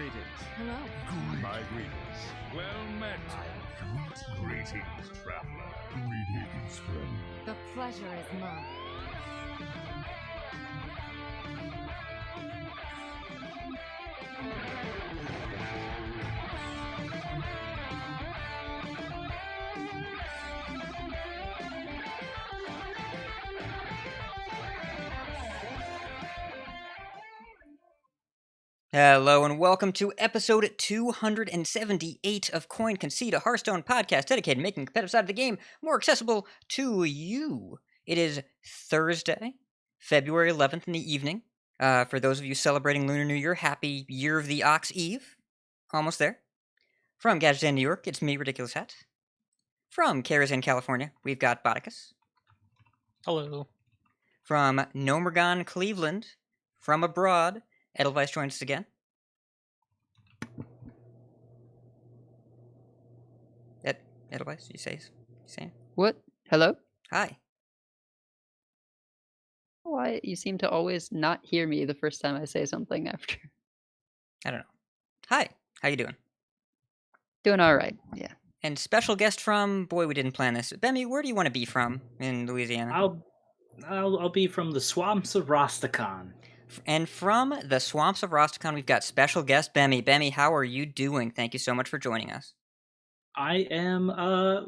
greetings. Hello. My greetings. Well met. Greetings, traveler. Greetings, friend. The pleasure is mine. Hello and welcome to episode 278 of Concede, a Hearthstone podcast dedicated to making the competitive side of the game more accessible to you. It is Thursday, February 11th in the evening. For those of you celebrating Lunar New Year, happy Year of the Ox Eve. Almost there. From Gadsden, New York, it's me, Ridiculous Hat. From Karazhan, California, we've got Bodicus. Hello. From Nomergon, Cleveland, from abroad, Edelweiss joins us again. Edelweiss, you say? What? Hello? Hi. Why? You seem to always not hear me the first time I say something after. I don't know. Hi. How you doing? Doing all right, yeah. And special guest from, boy, we didn't plan this. Bemmie, where do you want to be from in Louisiana? I'll be from the swamps of Rosticon. And from the swamps of Rosticon, we've got special guest Bemmie. Bemmie, how are you doing? Thank you so much for joining us. I am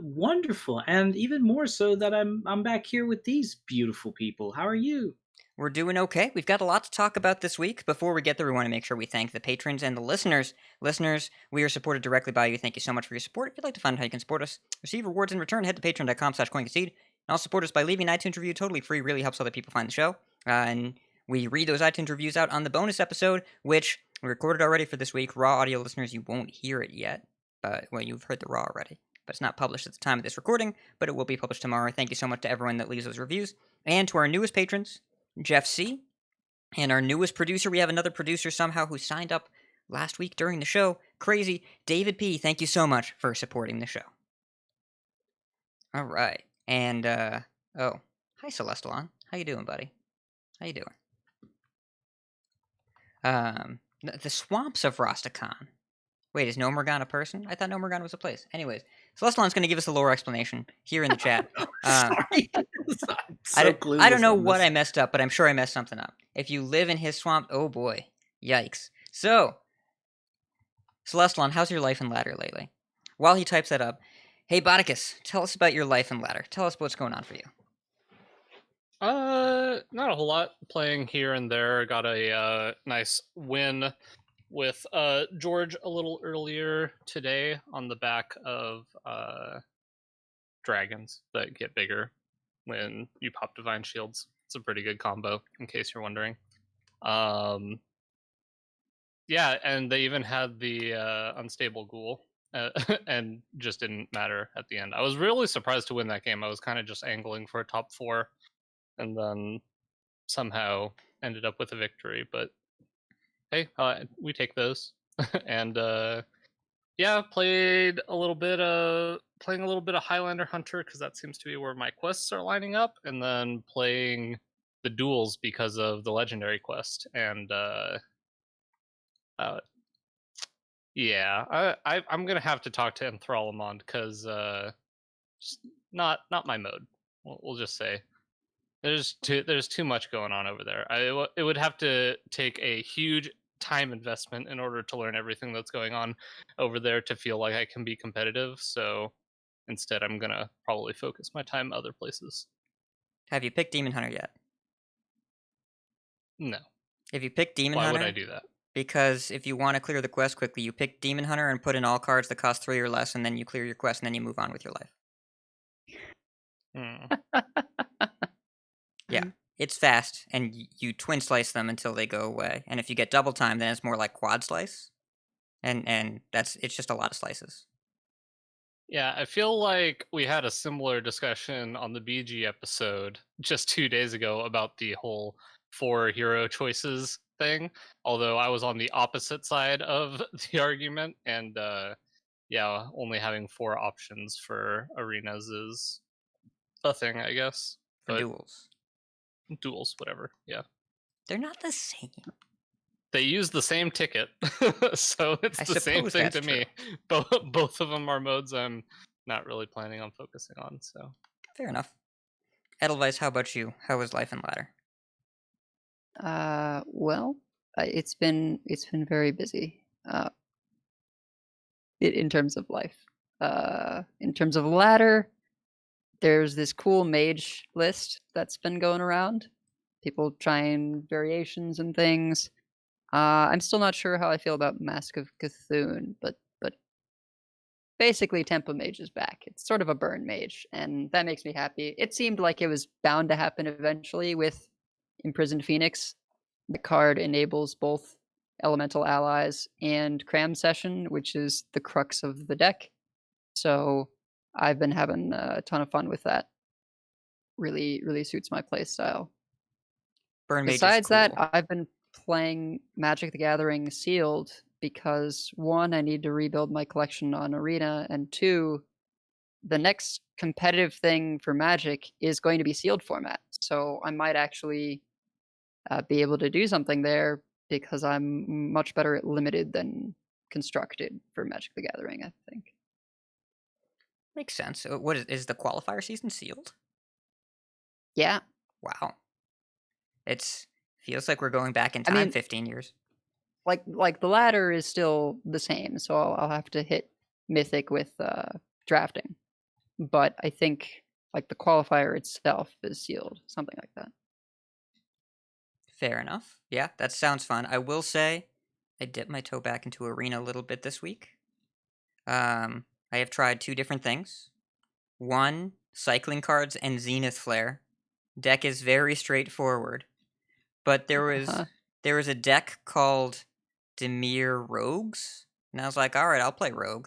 wonderful, and even more so that I'm back here with these beautiful people. How are you? We're doing okay. We've got a lot to talk about this week. Before we get there, we want to make sure we thank the patrons and the listeners. Listeners, we are supported directly by you. Thank you so much for your support. If you'd like to find out how you can support us, receive rewards in return, head to patreon.com/coinconcede. And also support us by leaving an iTunes review totally free. Really helps other people find the show. And we read those iTunes reviews out on the bonus episode, which we recorded already for this week. Raw audio listeners, you won't hear it yet. Well, you've heard the raw already. But it's not published at the time of this recording, but it will be published tomorrow. Thank you so much to everyone that leaves those reviews. And to our newest patrons, Jeff C., and our newest producer. We have another producer somehow who signed up last week during the show. Crazy. David P., thank you so much for supporting the show. All right. And, hi, Celestalon. How you doing, buddy? How you doing? The swamps of Rosticon. Wait, is Nomergon a person? I thought Nomergon was a place. Anyways, Celestalon's going to give us a lore explanation here in the chat. Sorry. I don't know what I messed up, but I'm sure I messed something up. If you live in his swamp, oh boy. Yikes. So, Celestalon, how's your life and ladder lately? While he types that up, hey, Bodicus, tell us about your life and ladder. Tell us what's going on for you. Not a whole lot. Playing here and there. Got a nice win with George a little earlier today on the back of dragons that get bigger when you pop divine shields. It's a pretty good combo, in case you're wondering. Yeah, and they even had the unstable ghoul, and just didn't matter at the end. I was really surprised to win that game. I was kind of just angling for a top 4, and then somehow ended up with a victory. But hey, we take those. And yeah, playing a little bit of Highlander Hunter because that seems to be where my quests are lining up, and then playing the duels because of the legendary quest. And yeah, I'm gonna have to talk to Enthralamond because not my mode. We'll just say there's too much going on over there. It would have to take a huge time investment in order to learn everything that's going on over there to feel like I can be competitive. So instead, I'm gonna probably focus my time other places. Have you picked Demon Hunter yet? No. If you pick Demon Hunter... Why would I do that? Because if you want to clear the quest quickly, you pick Demon Hunter and put in all cards that cost 3 or less, and then you clear your quest, and then you move on with your life. Yeah, it's fast, and you twin slice them until they go away. And if you get double time, then it's more like quad slice. And it's just a lot of slices. Yeah, I feel like we had a similar discussion on the BG episode just 2 days ago about the whole 4 hero choices thing, although I was on the opposite side of the argument, and yeah, only having 4 options for arenas is a thing, I guess. For duels, whatever. Yeah, they're not the same. They use the same ticket, so it's I the same suppose thing that's to me. Both of them are modes I'm not really planning on focusing on. So Fair enough. Edelweiss, how about you? How was life in ladder? Well, it's been very busy. In terms of life. In terms of ladder, there's this cool mage list that's been going around. People trying variations and things. I'm still not sure how I feel about Mask of Cthulhu, but basically Tempo Mage is back. It's sort of a burn mage, and that makes me happy. It seemed like it was bound to happen eventually with Imprisoned Phoenix. The card enables both elemental allies and cram session, which is the crux of the deck. So I've been having a ton of fun with that. Really suits my play style. Burn Mage Besides is cool. that, I've been playing Magic the Gathering Sealed because 1, I need to rebuild my collection on Arena, and 2, the next competitive thing for Magic is going to be Sealed format. So I might actually be able to do something there because I'm much better at Limited than Constructed for Magic the Gathering, I think. Makes sense. What is the qualifier season sealed? Yeah. Wow. It's feels like we're going back in time 15 years. Like the ladder is still the same, so I'll have to hit Mythic with drafting. But I think like the qualifier itself is sealed, something like that. Fair enough. Yeah, that sounds fun. I will say I dipped my toe back into Arena a little bit this week. I have tried 2 different things. 1, cycling cards and Zenith Flare. Deck is very straightforward. But there was a deck called Demir Rogues, and I was like, all right, I'll play Rogue.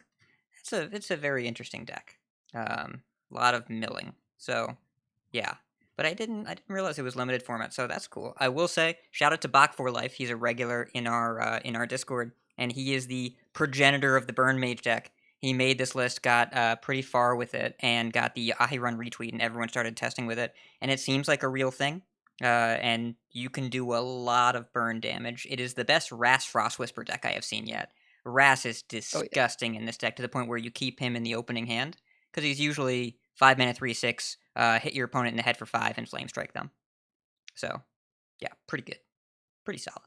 It's a very interesting deck. A lot of milling. So, yeah. But I didn't realize it was limited format, so that's cool. I will say, shout out to Bach for Life. He's a regular in our Discord, and he is the progenitor of the Burn Mage deck. He made this list, got pretty far with it, and got the Ahirun retweet, and everyone started testing with it. And it seems like a real thing. And you can do a lot of burn damage. It is the best Ras Frost Whisper deck I have seen yet. Ras is disgusting in this deck to the point where you keep him in the opening hand because he's usually 5-mana 3/6, hit your opponent in the head for 5 and flame strike them. So, yeah, pretty good, pretty solid.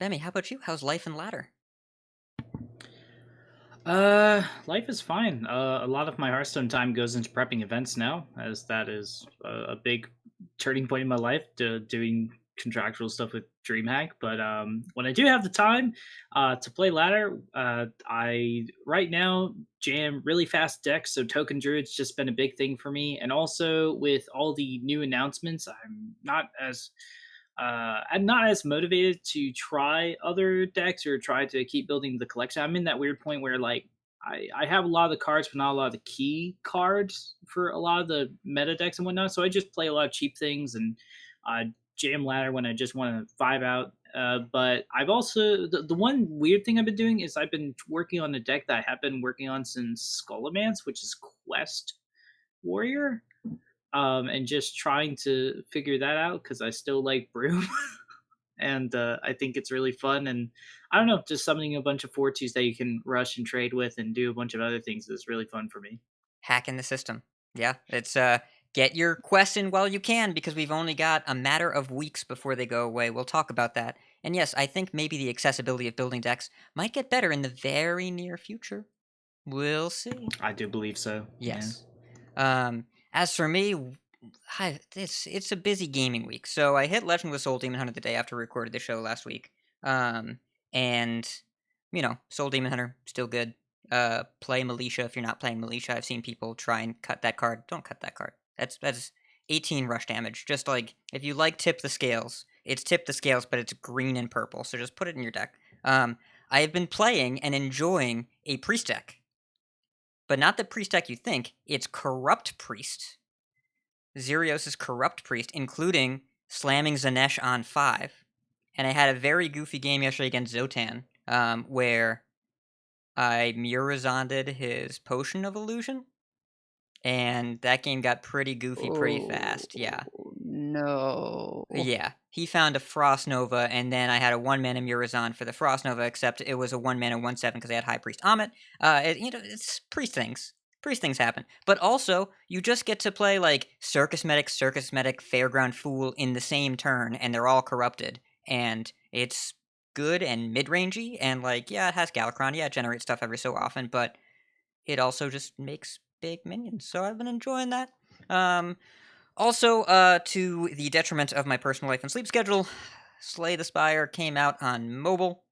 Bemmie, how about you? How's life and ladder? Life is fine. A lot of my Hearthstone time goes into prepping events now, as that is a big turning point in my life, doing contractual stuff with DreamHack. But when I do have the time to play ladder, I right now jam really fast decks. So Token Druid's just been a big thing for me, and also with all the new announcements, I'm not as motivated to try other decks or try to keep building the collection. I'm in that weird point where like I have a lot of the cards, but not a lot of the key cards for a lot of the meta decks and whatnot. So I just play a lot of cheap things and jam ladder when I just want to vibe out. But I've also the one weird thing I've been doing is I've been working on a deck that I have been working on since Skullomance, which is Quest Warrior. And just trying to figure that out because I still like Broom. And I think it's really fun. And I don't know, just summoning a bunch of 4/2s that you can rush and trade with and do a bunch of other things is really fun for me. Hacking the system. Yeah, it's get your quests in while you can because we've only got a matter of weeks before they go away. We'll talk about that. And yes, I think maybe the accessibility of building decks might get better in the very near future. We'll see. I do believe so. Yes. Yeah. As for me, it's a busy gaming week. So I hit Legend with Soul Demon Hunter the day after we recorded the show last week. And you know, Soul Demon Hunter still good. Play Militia if you're not playing Militia. I've seen people try and cut that card. Don't cut that card. That's 18 rush damage. Just like if you like Tip the Scales, it's Tip the Scales, but it's green and purple. So just put it in your deck. I have been playing and enjoying a priest deck. But not the priest deck you think. It's Corrupt Priest. Xerios' Corrupt Priest, including slamming Zanesh on 5. And I had a very goofy game yesterday against Zotan, where I Murazonded his Potion of Illusion. And that game got pretty goofy pretty fast, yeah. No. Yeah. he found a Frost Nova, and then I had a 1-mana Murazan for the Frost Nova, except it was a 1-mana 1/7 because I had High Priest Amit. It's priest things. Priest things happen. But also, you just get to play, like, Circus Medic, Fairground Fool in the same turn, and they're all corrupted. And it's good and mid-rangey, and, like, yeah, it has Galakron, yeah, it generates stuff every so often, but it also just makes big minions, so I've been enjoying that. Also, to the detriment of my personal life and sleep schedule, Slay the Spire came out on mobile.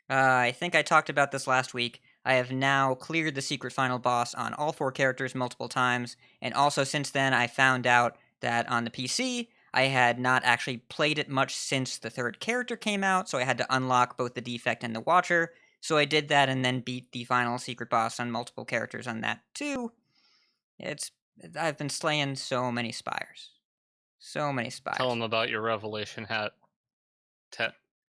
I think I talked about this last week. I have now cleared the secret final boss on all 4 characters multiple times, and also since then I found out that on the PC, I had not actually played it much since the 3rd character came out, so I had to unlock both the Defect and the Watcher, so I did that and then beat the final secret boss on multiple characters on that too. I've been slaying so many spires. So many spires. Tell them about your revelation hat.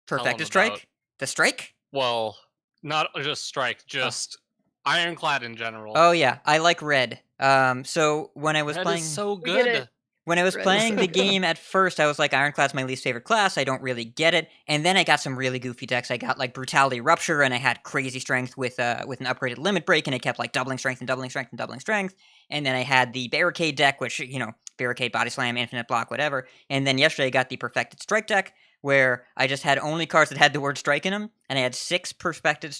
Perfected Strike? About... The Strike? Well, not just Strike, just Ironclad in general. Oh yeah, I like red. So when I was Red playing... is so good. When I was playing the game at first, I was like, Ironclad's my least favorite class, I don't really get it. And then I got some really goofy decks. I got like Brutality Rupture, and I had crazy strength with an upgraded Limit Break, and it kept like doubling strength and doubling strength and doubling strength. And then I had the Barricade deck, which, Barricade, Body Slam, Infinite Block, whatever. And then yesterday I got the Perfected Strike deck, where I just had only cards that had the word strike in them, and I had 6 perfected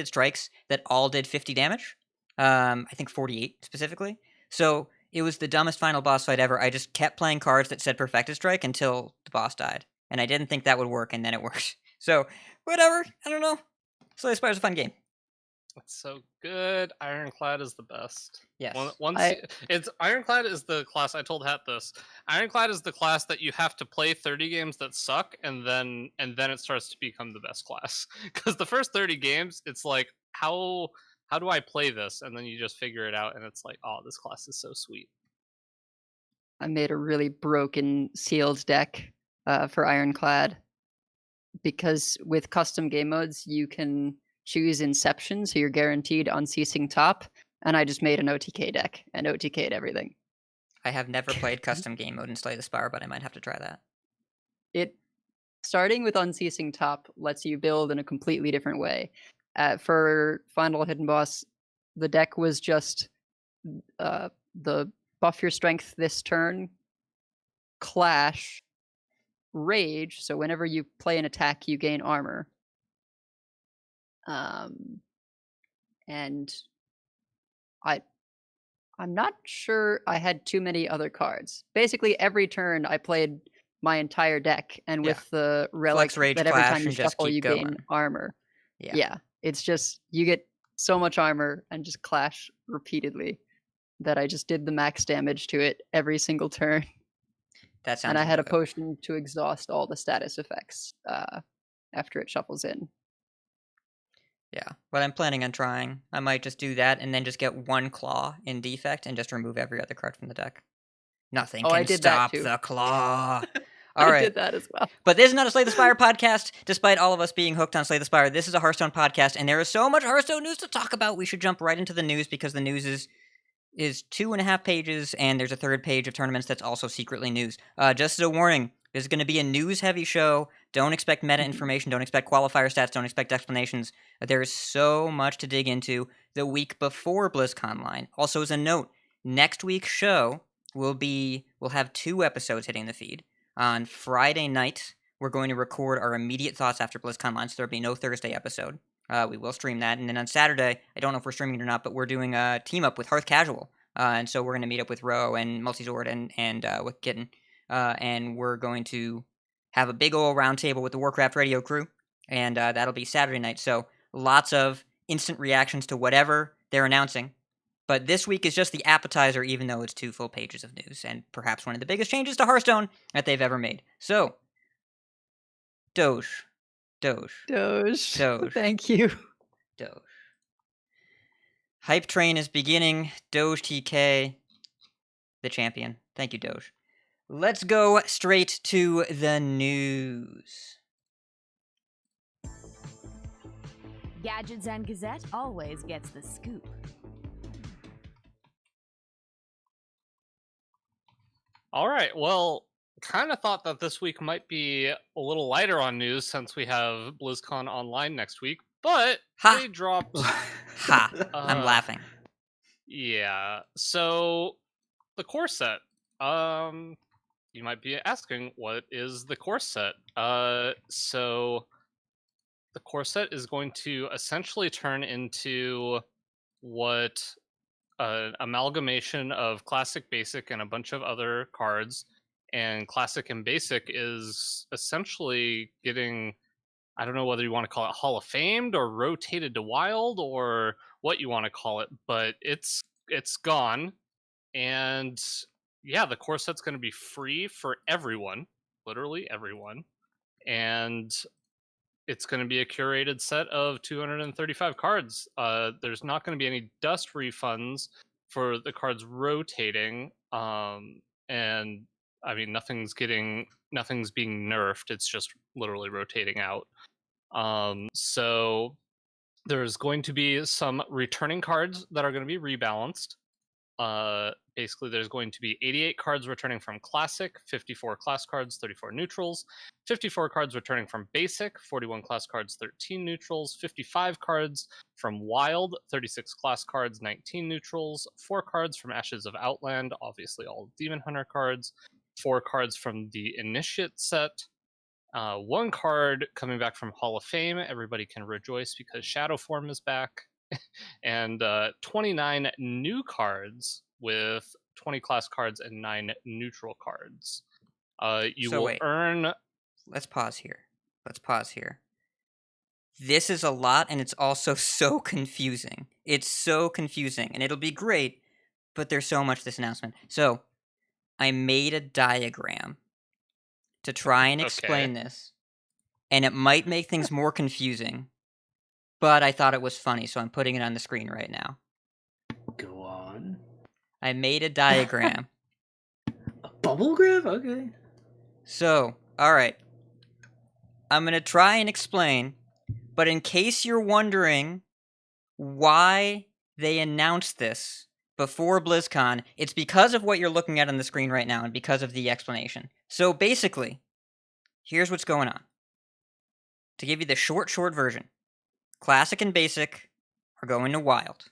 strikes that all did 50 damage. I think 48 specifically. So it was the dumbest final boss fight ever. I just kept playing cards that said Perfected Strike until the boss died. And I didn't think that would work, and then it worked. So, whatever. I don't know. Slay the Spire's a fun game. It's so good. Ironclad is the best. Yes. Ironclad is the class, I told Hat this. Ironclad is the class that you have to play 30 games that suck, and then it starts to become the best class. Because the first 30 games, it's like, how do I play this? And then you just figure it out, and it's like, oh, this class is so sweet. I made a really broken sealed deck for Ironclad, because with custom game modes, you can choose Inception, so you're guaranteed unceasing top, and I just made an OTK deck, and OTK'd everything. I have never played custom game mode in Slay the Spire, but I might have to try that. Starting with unceasing top lets you build in a completely different way. For Final Hidden Boss, the deck was just the buff your strength this turn, clash, rage, so whenever you play an attack, you gain armor. And I'm not sure I had too many other cards. Basically, every turn I played my entire deck, and with the relic Rage, that every clash, time you and just shuffle, keep you going. gain armor. Yeah. It's just, you get so much armor and just clash repeatedly that I just did the max damage to it every single turn. That sounds And I had a good. potion to exhaust all the status effects after it shuffles in. Yeah, what I'm planning on trying, I might just do that and then just get 1 claw in defect and just remove every other card from the deck. Nothing I can did that stop too. the claw. All right. I did that as well. But this is not a Slay the Spire podcast, despite all of us being hooked on Slay the Spire. This is a Hearthstone podcast, and there is so much Hearthstone news to talk about. We should jump right into the news, because the news is 2.5 pages, and there's a 3rd page of tournaments that's also secretly news. Just as a warning, this is going to be a news-heavy show. Don't expect meta information. Don't expect qualifier stats. Don't expect explanations. There is so much to dig into the week before Blizzconline. Also, as a note, next week's show we'll have 2 episodes hitting the feed. On Friday night, we're going to record our immediate thoughts after BlizzConline, so there'll be no Thursday episode. We will stream that. And then on Saturday, I don't know if we're streaming it or not, but we're doing a team-up with Hearth Casual. And so we're going to meet up with Ro and Multizord and with Kitten. And we're going to have a big old roundtable with the Warcraft radio crew. And that'll be Saturday night. So lots of instant reactions to whatever they're announcing. But this week is just the appetizer, even though it's 2 full pages of news, and perhaps one of the biggest changes to Hearthstone that they've ever made. So, Doge. Thank you. Doge. Hype train is beginning. Doge TK, the champion. Thank you, Doge. Let's go straight to the news. Gadgets and Gazette always gets the scoop. All right, well, kind of thought that this week might be a little lighter on news since we have BlizzCon online next week, but Ha! they dropped. Ha! I'm laughing. Yeah. So the core set. You might be asking, what is the core set? So the core set is going to essentially turn into what an amalgamation of classic, basic, and a bunch of other cards. And classic and basic is essentially getting, I don't know whether you want to call it Hall of Famed or rotated to wild or what you want to call it, but it's gone. And yeah, the core set's going to be free for everyone, literally everyone. And it's going to be a curated set of 235 cards. There's not going to be any dust refunds for the cards rotating. And I mean, nothing's being nerfed. It's just literally rotating out. So there's going to be some returning cards that are going to be rebalanced. Basically, there's going to be 88 cards returning from Classic, 54 class cards, 34 neutrals, 54 cards returning from Basic, 41 class cards, 13 neutrals, 55 cards from Wild, 36 class cards, 19 neutrals, 4 cards from Ashes of Outland, obviously all Demon Hunter cards, 4 cards from the Initiate set, 1 card coming back from Hall of Fame. Everybody can rejoice because Shadow Form is back. And 29 new cards with 20 class cards and 9 neutral cards. You will earn... Let's pause here. This is a lot, and it's also so confusing. It's so confusing, and it'll be great, but there's so much this announcement. So, I made a diagram to try and explain this, and it might make things more confusing, but I thought it was funny, so I'm putting it on the screen right now. Go on. I made a diagram. A bubble graph? Okay. So, alright. I'm going to try and explain, but in case you're wondering why they announced this before BlizzCon, it's because of what you're looking at on the screen right now and because of the explanation. So basically, here's what's going on. To give you the short version, Classic and Basic are going to Wild.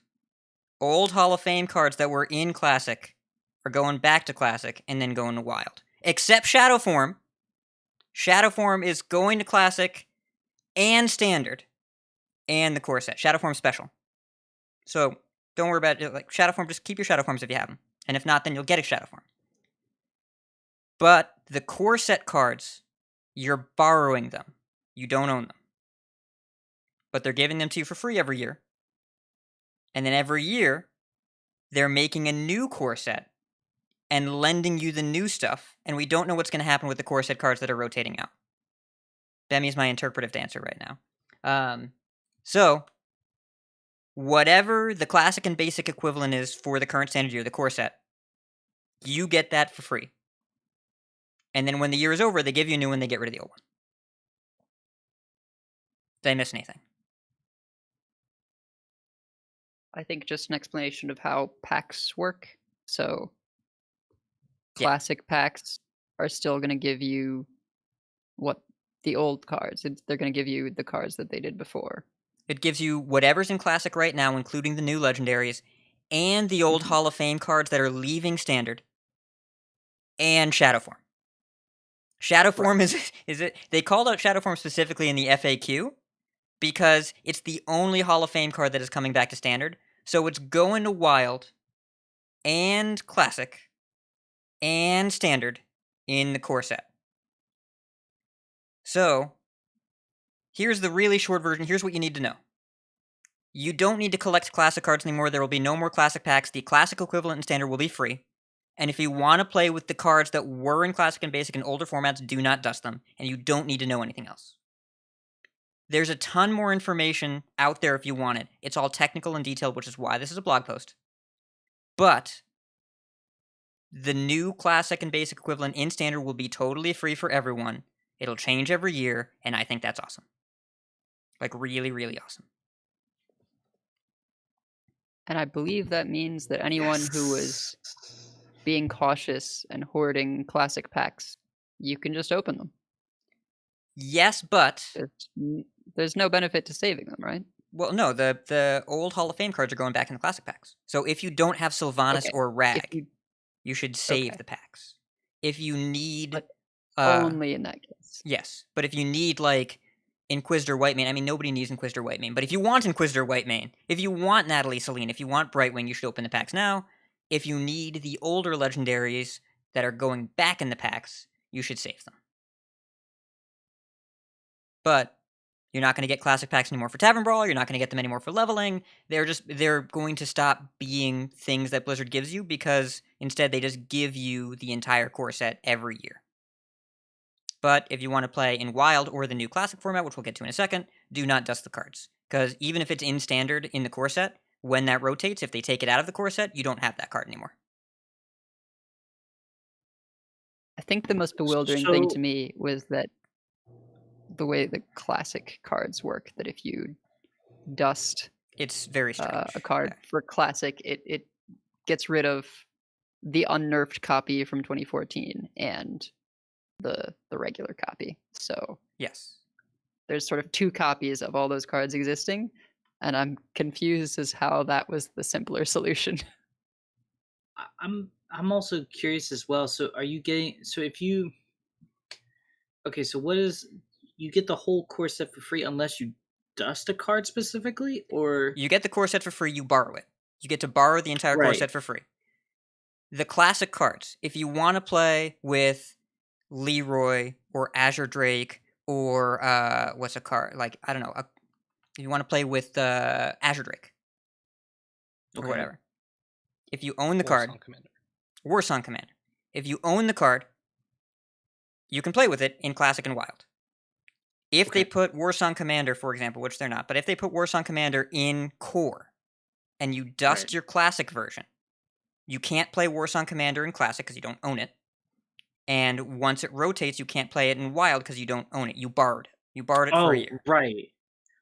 Old Hall of Fame cards that were in Classic are going back to Classic and then going to Wild. Except Shadow Form. Shadow Form is going to Classic and Standard. And the core set. Shadow Form Special. So, don't worry about it. Like, Shadow Form, just keep your Shadow Forms if you have them. And if not, then you'll get a Shadow Form. But the core set cards, you're borrowing them. You don't own them. But they're giving them to you for free every year. And then every year, they're making a new core set and lending you the new stuff. And we don't know what's going to happen with the core set cards that are rotating out. Bemmie's my interpretive dancer right now. So, whatever the Classic and Basic equivalent is for the current standard year, the core set, you get that for free. And then when the year is over, they give you a new one, they get rid of the old one. Did I miss anything? I think just an explanation of how packs work. So, classic packs are still going to give you what the old cards. They're going to give you the cards that they did before. It gives you whatever's in Classic right now, including the new legendaries, and the old Hall of Fame cards that are leaving Standard, and Shadow Form. Shadow Form is it? They called out Shadow Form specifically in the FAQ because it's the only Hall of Fame card that is coming back to Standard. So it's going to Wild and Classic and Standard in the core set. So, here's the really short version. Here's what you need to know. You don't need to collect Classic cards anymore. There will be no more Classic packs. The Classic equivalent in Standard will be free. And if you want to play with the cards that were in Classic and Basic in older formats, do not dust them. And you don't need to know anything else. There's a ton more information out there if you want it. It's all technical and detailed, which is why this is a blog post. But the new Classic and Basic equivalent in Standard will be totally free for everyone. It'll change every year, and I think that's awesome. Like, really, really awesome. And I believe that means that anyone who was being cautious and hoarding Classic packs you can just open them. Yes, but There's no benefit to saving them, right? well, no, the old Hall of Fame cards are going back in the classic packs. So if you don't have Sylvanas Okay, or If Rag, you, you should save Okay. the packs. If you need, But uh, only in that case. yes, but if you need like Inquisitor Whitemane, I mean nobody needs Inquisitor Whitemane, but if you want Inquisitor Whitemane, if you want Natalie Celine, if you want Brightwing, you should open the packs now. If you need the older legendaries that are going back in the packs, you should save them. But you're not going to get classic packs anymore for Tavern Brawl. You're not going to get them anymore for leveling. They're going to stop being things that Blizzard gives you because instead they just give you the entire core set every year. But if you want to play in Wild or the new classic format, which we'll get to in a second, do not dust the cards. Because even if it's in standard in the core set, when that rotates, if they take it out of the core set, you don't have that card anymore. I think the most bewildering thing So- to me was that the way the classic cards work, that if you dust It's very strange. a card for classic, it gets rid of the unnerfed copy from 2014 and the regular copy. So Yes. there's sort of two copies of all those cards existing, and I'm confused as how that was the simpler solution. I'm also curious as well. So are you getting if you so what is you get the whole core set for free unless you dust a card specifically, or You get the core set for free, you borrow it. You get to borrow the entire core Right. set for free. The classic cards, if you want to play with Leroy or Azure Drake or what's a card? Like, I don't know. If you want to play with Azure Drake or Okay. whatever. If you own the War card, Song Commander. Warsong Commander. If you own the card, you can play with it in Classic and Wild. If they Okay. put Warsong Commander, for example, which they're not, but if they put Warsong Commander in Core and you dust Right. your Classic version, you can't play Warsong Commander in Classic because you don't own it. And once it rotates, you can't play it in Wild because you don't own it. You borrowed it. You borrowed it for a year. right.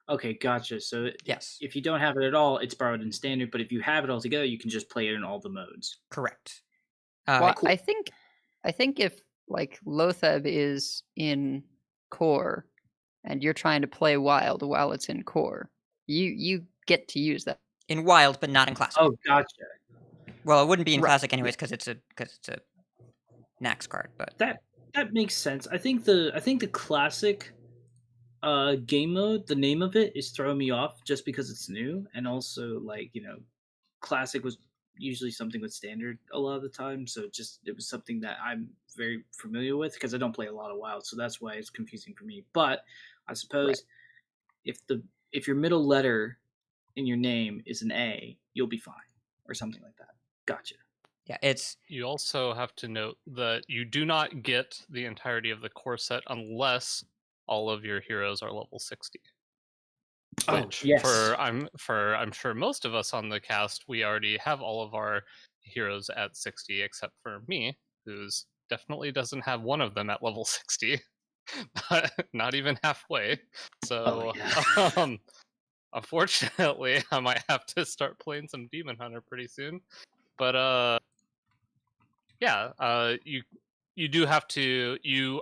Okay, gotcha. So Yes. if you don't have it at all, it's borrowed in standard. But if you have it all together, you can just play it in all the modes. Correct. Well, cool. I think if like Lotheb is in core and you're trying to play Wild while it's in core, you get to use that. In Wild, but not in Classic. Oh, gotcha. Well, it wouldn't be in Right, Classic anyways because it's a Nax card. But That makes sense. I think the classic game mode, the name of it is throwing me off just because it's new, and also like classic was usually something with standard a lot of the time, so it was something that I'm very familiar with because I don't play a lot of Wild, so that's why it's confusing for me. But I suppose if your middle letter in your name is an A, you'll be fine, or something like that. Gotcha. yeah, it's You also have to note that you do not get the entirety of the core set unless all of your heroes are level 60. Oh, Which yes. I'm sure most of us on the cast, we already have all of our heroes at 60, except for me, who's definitely doesn't have one of them at level 60. But not even halfway. So yeah. unfortunately I might have to start playing some Demon Hunter pretty soon. But you do have to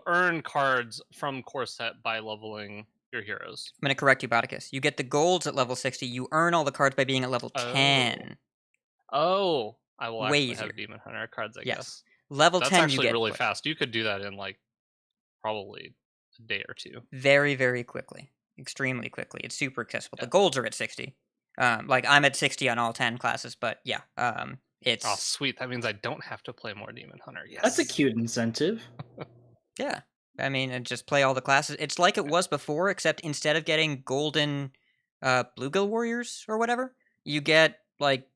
earn cards from core set by leveling your heroes. I'm going to correct you, Bauticus. You get the golds at level 60. You earn all the cards by being at level 10. Oh, I will Way actually easier. have Demon Hunter cards, I Yes. guess. Level That's 10 you actually get really quick. fast. You could do that in like probably a day or two. Very, very quickly. Extremely quickly. It's super accessible. Yeah. The golds are at 60. Like I'm at 60 on all 10 classes, but yeah, it's Oh, sweet. That means I don't have to play more Demon Hunter. Yes. That's a cute incentive. yeah. I mean, and just play all the classes. It's like it was before, except instead of getting golden Bluegill Warriors or whatever, you get like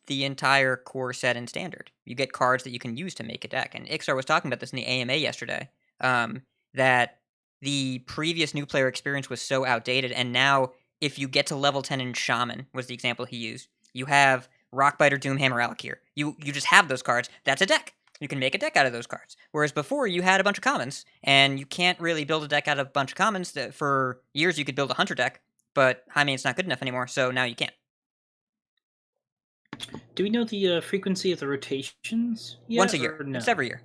the entire core set in standard. You get cards that you can use to make a deck. And Iksar was talking about this in the AMA yesterday, that the previous new player experience was so outdated, and now if you get to level 10 in Shaman, was the example he used, you have Rockbiter, Doomhammer, Alakir. You just have those cards. That's a deck. You can make a deck out of those cards. Whereas before, you had a bunch of commons, and you can't really build a deck out of a bunch of commons. That for years, you could build a Hunter deck, but High Main's not good enough anymore, so now you can't. Do we know the frequency of the rotations yet, Once a year. or no? It's every year.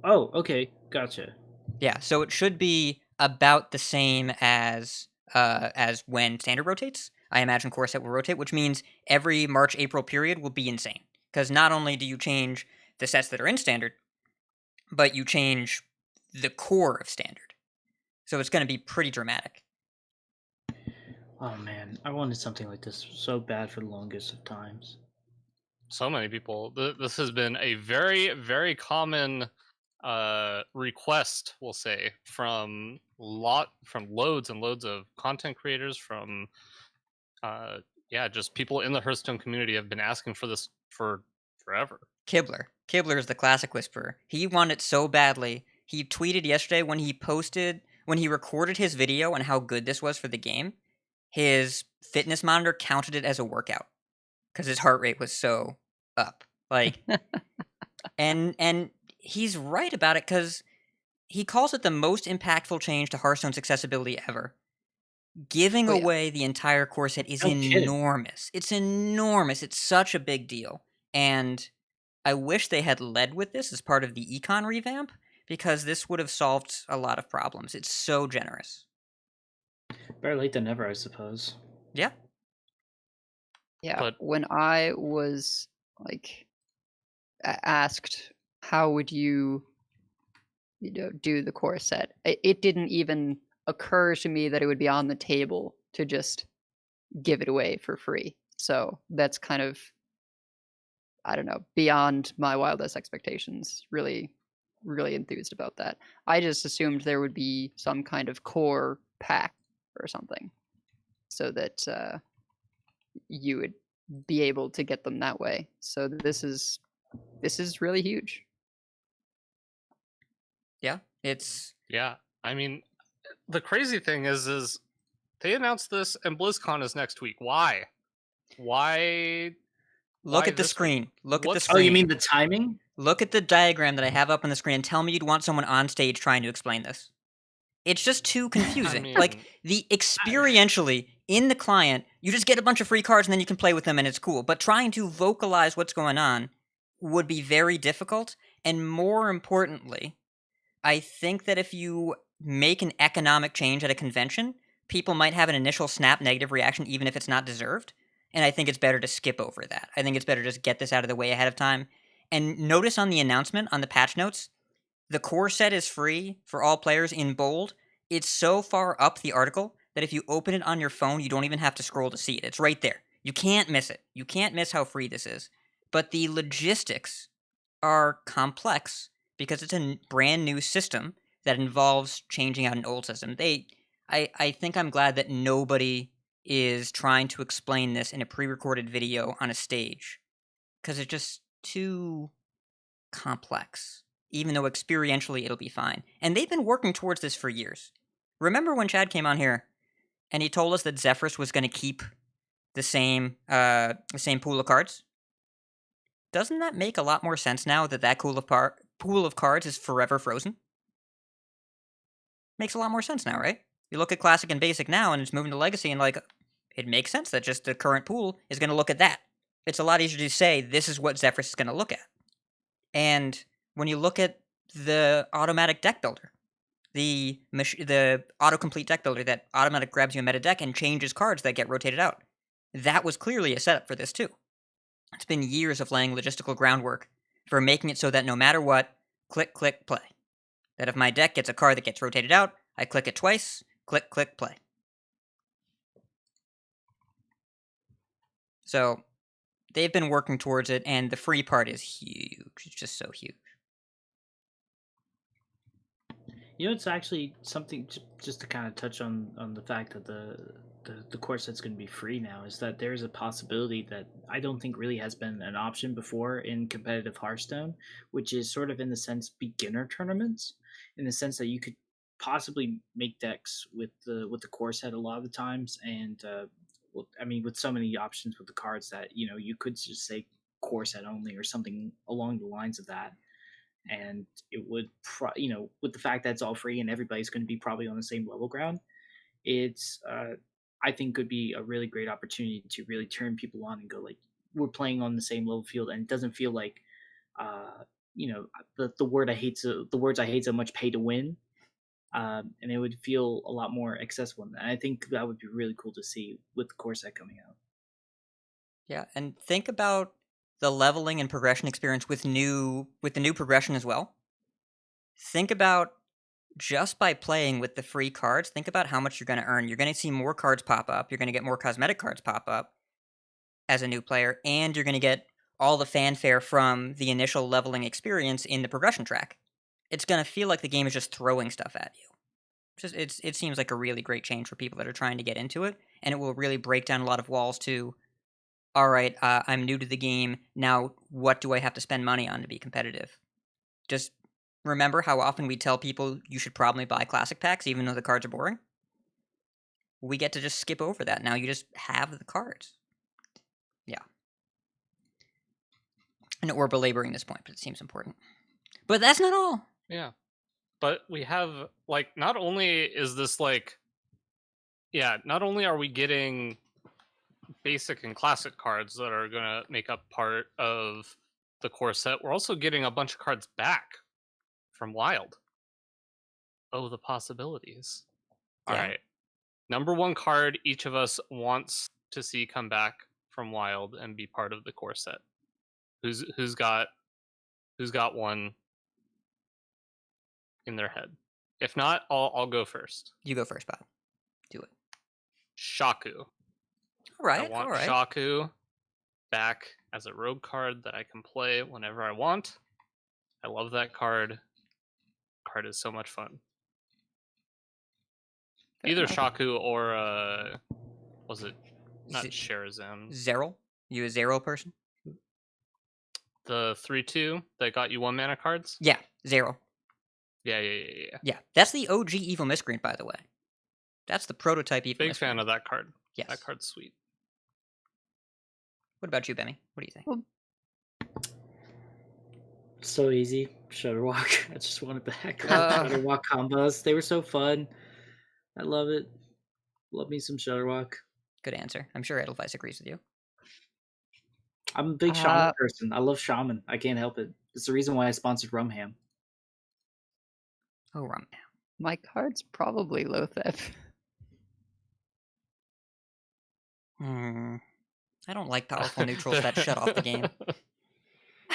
Oh, okay, gotcha. Yeah, so it should be about the same as when standard rotates. I imagine core set will rotate, which means every March April period will be insane. Because not only do you change the sets that are in standard, but you change the core of standard. So it's going to be pretty dramatic. Oh man, I wanted something like this so bad for the longest of times. So many people. This has been a very, very common request, we'll say, from loads and loads of content creators, from just people in the Hearthstone community have been asking for this for forever. Kibler is the classic whisperer. He wanted it so badly. He tweeted yesterday when he recorded his video on how good this was for the game. His fitness monitor counted it as a workout because his heart rate was so up. Like, and he's right about it because he calls it the most impactful change to Hearthstone's accessibility ever. Giving Oh, yeah. away the entire core set is No kidding. enormous. It's enormous. It's such a big deal. And I wish they had led with this as part of the econ revamp because this would have solved a lot of problems. It's so generous. Better late than never, I suppose. Yeah. Yeah, But- when I was like asked how would you know, do the core set, it didn't even occur to me that it would be on the table to just give it away for free. So that's kind of, I don't know, beyond my wildest expectations. Really, really enthused about that. I just assumed there would be some kind of core pack or something, so that you would be able to get them that way. So this is really huge. Yeah. It's Yeah, I mean, the crazy thing is they announced this and BlizzCon is next week. Why? Why? look Why at the this screen. Look at the What's- screen. Oh, you mean the timing? Look at the diagram that I have up on the screen and tell me you'd want someone on stage trying to explain this. It's just too confusing. Like, mean- the experientially in the client, you just get a bunch of free cards and then you can play with them and it's cool. But trying to vocalize what's going on would be very difficult. And more importantly, I think that if you make an economic change at a convention, people might have an initial snap negative reaction even if it's not deserved. And I think it's better to skip over that. I think it's better to just get this out of the way ahead of time. And notice on the announcement, on the patch notes, the core set is free for all players in bold. It's so far up the article that if you open it on your phone, you don't even have to scroll to see it. It's right there. You can't miss it. You can't miss how free this is. But the logistics are complex because it's a brand new system that involves changing out an old system. I think I'm glad that nobody is trying to explain this in a pre-recorded video on a stage because it's just too complex, even though experientially it'll be fine. And they've been working towards this for years. Remember when Chad came on here and he told us that Zephyrus was going to keep the same pool of cards? Doesn't that make a lot more sense now that that pool of cards is forever frozen? Makes a lot more sense now, right? You look at Classic and Basic now and it's moving to Legacy and like, it makes sense that just the current pool is going to look at that. It's a lot easier to say this is what Zephyrus is going to look at. And when you look at the automatic deck builder, the autocomplete deck builder that automatic grabs you a meta deck and changes cards that get rotated out, that was clearly a setup for this too. It's been years of laying logistical groundwork for making it so that no matter what, click, click, play. That if my deck gets a card that gets rotated out, I click it twice, click, click, play. So they've been working towards it, and the free part is huge. It's just so huge. You know, it's actually something just to kind of touch on the fact that the core set's going to be free now, is that there's a possibility that I don't think really has been an option before in competitive Hearthstone, which is sort of in the sense beginner tournaments, in the sense that you could possibly make decks with the core set a lot of the times, and well, I mean, with so many options with the cards that you could just say core set only or something along the lines of that. And it would with the fact that it's all free and everybody's going to be probably on the same level ground, it's I think could be a really great opportunity to really turn people on and go, like, we're playing on the same level field, and it doesn't feel like the words I hate so much, pay to win, and it would feel a lot more accessible. And I think that would be really cool to see with the core set coming out. Yeah, and think about the leveling and progression experience with the new progression as well. Think about just by playing with the free cards, think about how much you're going to earn. You're going to see more cards pop up. You're going to get more cosmetic cards pop up as a new player, and you're going to get all the fanfare from the initial leveling experience in the progression track. It's going to feel like the game is just throwing stuff at you. It seems like a really great change for people that are trying to get into it, and it will really break down a lot of walls to, all right, I'm new to the game. Now, what do I have to spend money on to be competitive? Just remember how often we tell people you should probably buy classic packs even though the cards are boring? We get to just skip over that. Now you just have the cards. Yeah. I know we're belaboring this point, but it seems important. But that's not all. Yeah. But we have, like, not only is this, like, not only are we getting basic and classic cards that are going to make up part of the core set, we're also getting a bunch of cards back from Wild. Oh, the possibilities. Yeah. All right. Number one card each of us wants to see come back from Wild and be part of the core set. Who's got one in their head? If not, I'll go first. You go first, Bob. Do it. Shaku. All right. I want all right. Shaku back as a rogue card that I can play whenever I want. I love that card. Card is so much fun. Either Shaku or was it not Sherazam? Zeril? You a Zeril person? The 3/2 that got you 1 mana cards? Yeah, Zeril. Yeah. Yeah, that's the OG Evil Miscreant, by the way. That's the prototype Evil Big Miscreant. fan of that card. Yes. That card's sweet. What about you, Bemmie? What do you think? So easy. Shutterwalk. I just want it back. Shutterwalk combos. They were so fun. I love it. Love me some Shutterwalk. Good answer. I'm sure Edelweiss agrees with you. I'm a big Shaman person. I love Shaman. I can't help it. It's the reason why I sponsored Rumham. Oh, Rumham. My card's probably Lothep. I don't like powerful neutrals that shut off the game.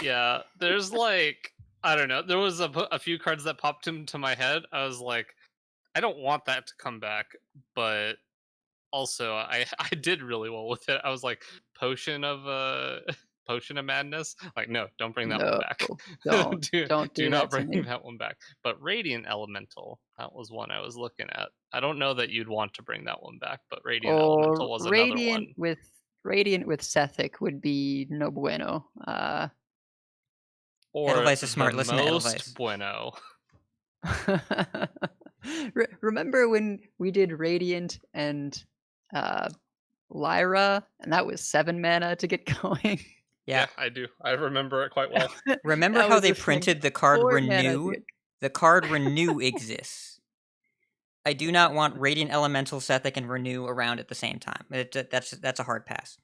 Yeah, there's like, I don't know. There was a few cards that popped into my head. I was like, I don't want that to come back, but also I did really well with it. I was like, Potion of Madness. Like, no, don't bring that one back. Do not bring that one back. But Radiant Elemental, that was one I was looking at. I don't know that you'd want to bring that one back, but Radiant Elemental was another one. Radiant with Sethic would be no bueno. Or Edelweiss is smart. Listen to Edelweiss. Most bueno. Remember when we did Radiant and Lyra, and that was 7 mana to get going? Yeah, I do. I remember it quite well. Remember how they printed the card Renew? The card Renew exists. I do not want Radiant Elemental, Sethic, and Renew around at the same time. That's a hard pass.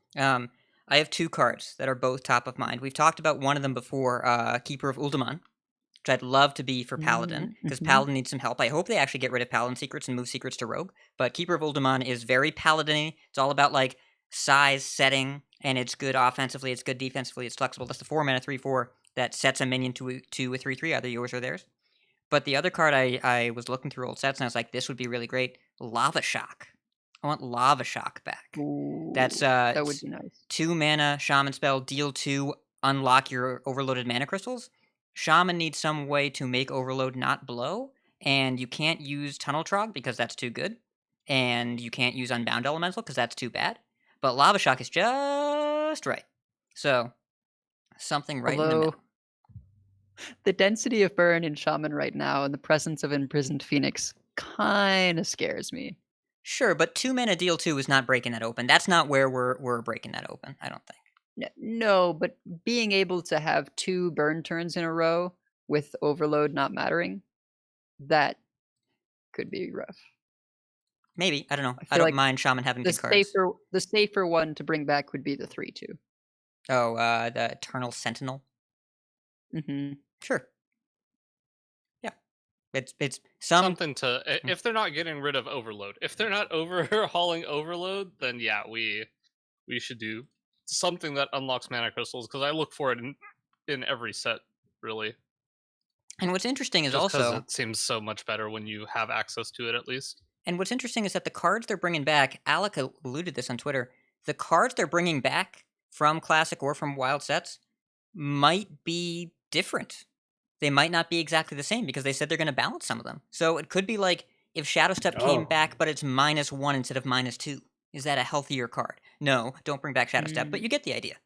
I have 2 cards that are both top of mind. We've talked about one of them before, Keeper of Uldaman, which I'd love to be for Paladin, because Paladin needs some help. I hope they actually get rid of Paladin Secrets and move Secrets to Rogue, but Keeper of Uldaman is very Paladin-y. It's all about, like, size, setting, and it's good offensively, it's good defensively, it's flexible. That's the 4-mana 3/4 that sets a minion to a 3/3, either yours or theirs. But the other card, I was looking through old sets, and I was like, this would be really great. Lava Shock. I want Lava Shock back. Ooh, that would be nice. 2 mana Shaman spell, deal 2, unlock your overloaded mana crystals. Shaman needs some way to make Overload not blow, and you can't use Tunnel Trog because that's too good, and you can't use Unbound Elemental because that's too bad. But Lava Shock is just right. So, something right in the middle. The density of burn in Shaman right now and the presence of Imprisoned Phoenix kind of scares me. Sure, but 2 mana deal 2 is not breaking that open. That's not where we're breaking that open, I don't think. No, but being able to have 2 burn turns in a row with Overload not mattering, that could be rough. Maybe, I don't know. I don't mind Shaman having good cards. The safer one to bring back would be the 3/2. Oh, the Eternal Sentinel? Mm-hmm. Sure. Yeah. It's something to if they're not getting rid of Overload. If they're not overhauling Overload, then yeah, we should do something that unlocks mana crystals, because I look for it in every set, really. And what's interesting is Just because also it seems so much better when you have access to it, at least. And what's interesting is that the cards they're bringing back, Alec alluded this on Twitter, the cards they're bringing back from Classic or from Wild sets might be different. They might not be exactly the same because they said they're going to balance some of them. So it could be like if Shadow Step came back, but it's -1 instead of -2. Is that a healthier card? No, don't bring back Shadow Step, but you get the idea.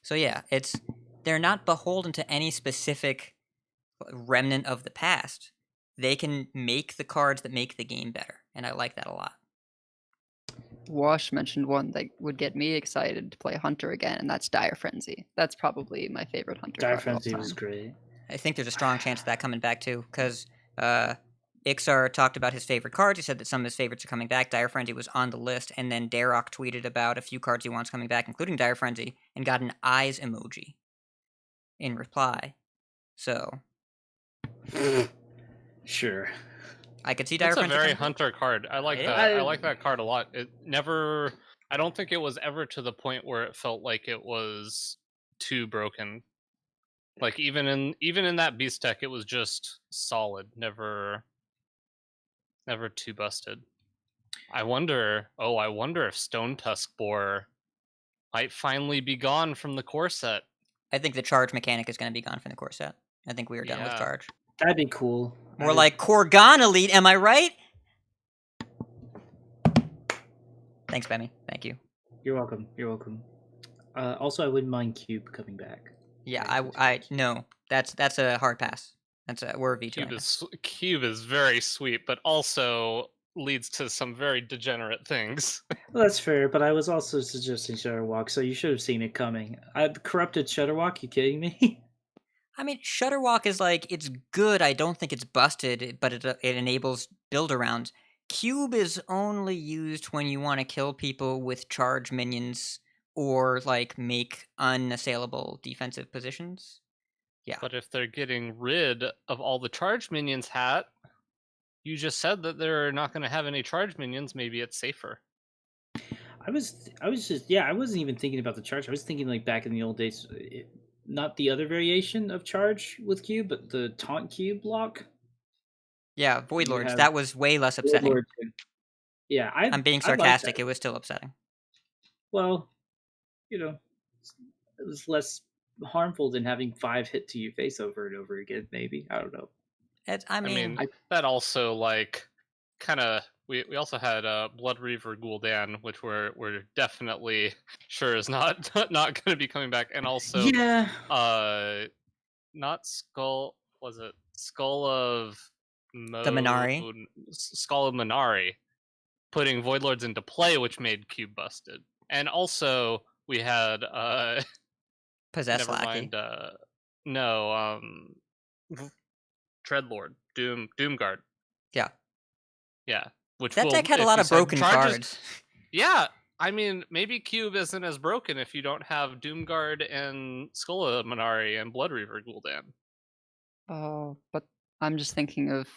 So yeah, they're not beholden to any specific remnant of the past. They can make the cards that make the game better, and I like that a lot. Wash mentioned one that would get me excited to play Hunter again, and that's Dire Frenzy. That's probably my favorite Hunter Dire card of all Frenzy was time. great. I think there's a strong chance of that coming back too, because Iksar talked about his favorite cards. He said that some of his favorites are coming back. Dire Frenzy was on the list, and then Darok tweeted about a few cards he wants coming back, including Dire Frenzy, and got an eyes emoji in reply. So Sure. I could see Dire It's a Frenzy very coming back. Hunter card. I like It that. is. I like that card a lot. It never. I don't think it was ever to the point where it felt like it was too broken. Like even in that beast deck, it was just solid. Never too busted. I wonder if Stone Tusk Boar might finally be gone from the core set. I think the charge mechanic is going to be gone from the core set. I think we are done with Yeah. charge. That'd be cool. More like Kor'Gone Elite, am I right? Thanks, Bemmie. Thank you. You're welcome. You're welcome. Also, I wouldn't mind Cube coming back. Yeah, I no. That's a hard pass. We're vetoing. Cube is very sweet, but also leads to some very degenerate things. Well, that's fair, but I was also suggesting Shutterwalk, so you should have seen it coming. Corrupted Shutterwalk? You kidding me? I mean, Shutterwalk is like, it's good. I don't think it's busted, but it enables build arounds. Cube is only used when you want to kill people with charge minions or like make unassailable defensive positions. Yeah. But if they're getting rid of all the charge minions, you just said that they're not going to have any charge minions. Maybe it's safer. I wasn't even thinking about the charge. I was thinking like back in the old days, not the other variation of charge with Cube, but the taunt Cube block. Yeah, Void You Lords. have That was way less upsetting. Lord too. Yeah, I'm being I like sarcastic. that. It was still upsetting. Well, it was less harmful than having 5 hit to your face over and over again. Maybe, I don't know. I mean, that also like kind of. We also had Blood Reaver Gul'dan, which we're definitely sure is not going to be coming back, and also yeah, not Skull. Was it Skull of the Minari? Skull of Minari, putting Void Lords into play, which made Cube busted, and also we had Possess never Lackey. mind. Dreadlord, Doomguard. Yeah. Which that deck had a lot of broken cards. Yeah, I mean, maybe Cube isn't as broken if you don't have Doomguard and Skull of Minari and Blood Reaver Gul'dan. Oh, but I'm just thinking of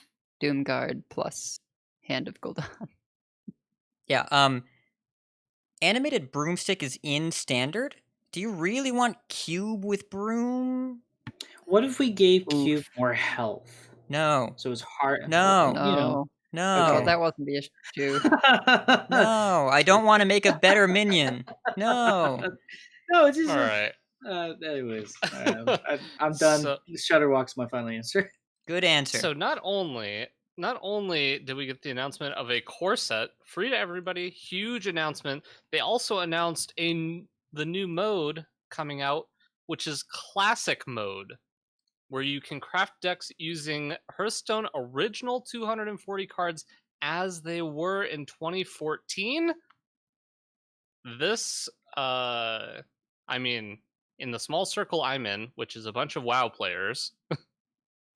Doomguard plus Hand of Gul'dan. Yeah, Animated Broomstick is in Standard. Do you really want Cube with Broom? What if we gave Cube more health? No. So it's hard. No. No. Okay. That wasn't the issue. No, I don't want to make a better minion. No. No, it's just all right. Anyways, I'm done. Shutterwalk's my final answer. Good answer. So not only did we get the announcement of a core set free to everybody, huge announcement. They also announced the new mode coming out, which is Classic Mode, where you can craft decks using Hearthstone original 240 cards as they were in 2014. This, I mean, in the small circle I'm in, which is a bunch of WoW players,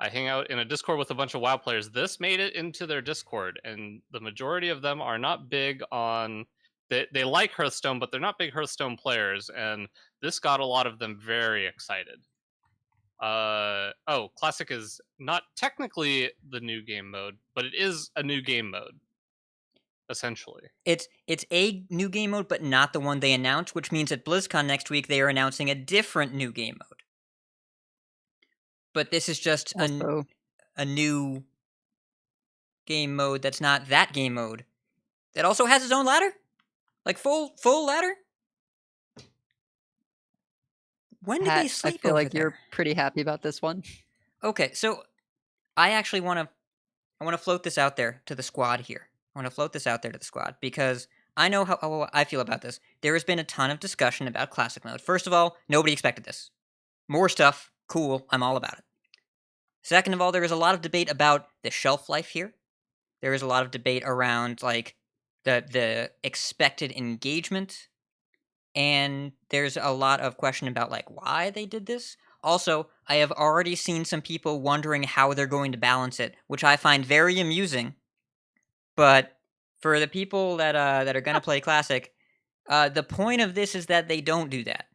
I hang out in a Discord with a bunch of WoW players. This made it into their Discord, and the majority of them are not big on... They like Hearthstone, but they're not big Hearthstone players, and this got a lot of them very excited. Classic is not technically the new game mode, but it is a new game mode, essentially. It's a new game mode, but not the one they announced, which means at BlizzCon next week they are announcing a different new game mode. But this is just a new game mode that's not that game mode. That also has its own ladder? Like full ladder? When did they sleep I feel over like there? you're pretty happy about this one. Okay, so I actually want to float this out there to the squad here. I want to float this out there to the squad because I know how I feel about this. There has been a ton of discussion about Classic Mode. First of all, nobody expected this. More stuff, cool, I'm all about it. Second of all, there is a lot of debate about the shelf life here. There is a lot of debate around like the expected engagement, and there's a lot of question about like why they did this. Also, I have already seen some people wondering how they're going to balance it, which I find very amusing. But for the people that are going to play Classic, the point of this is that they don't do that.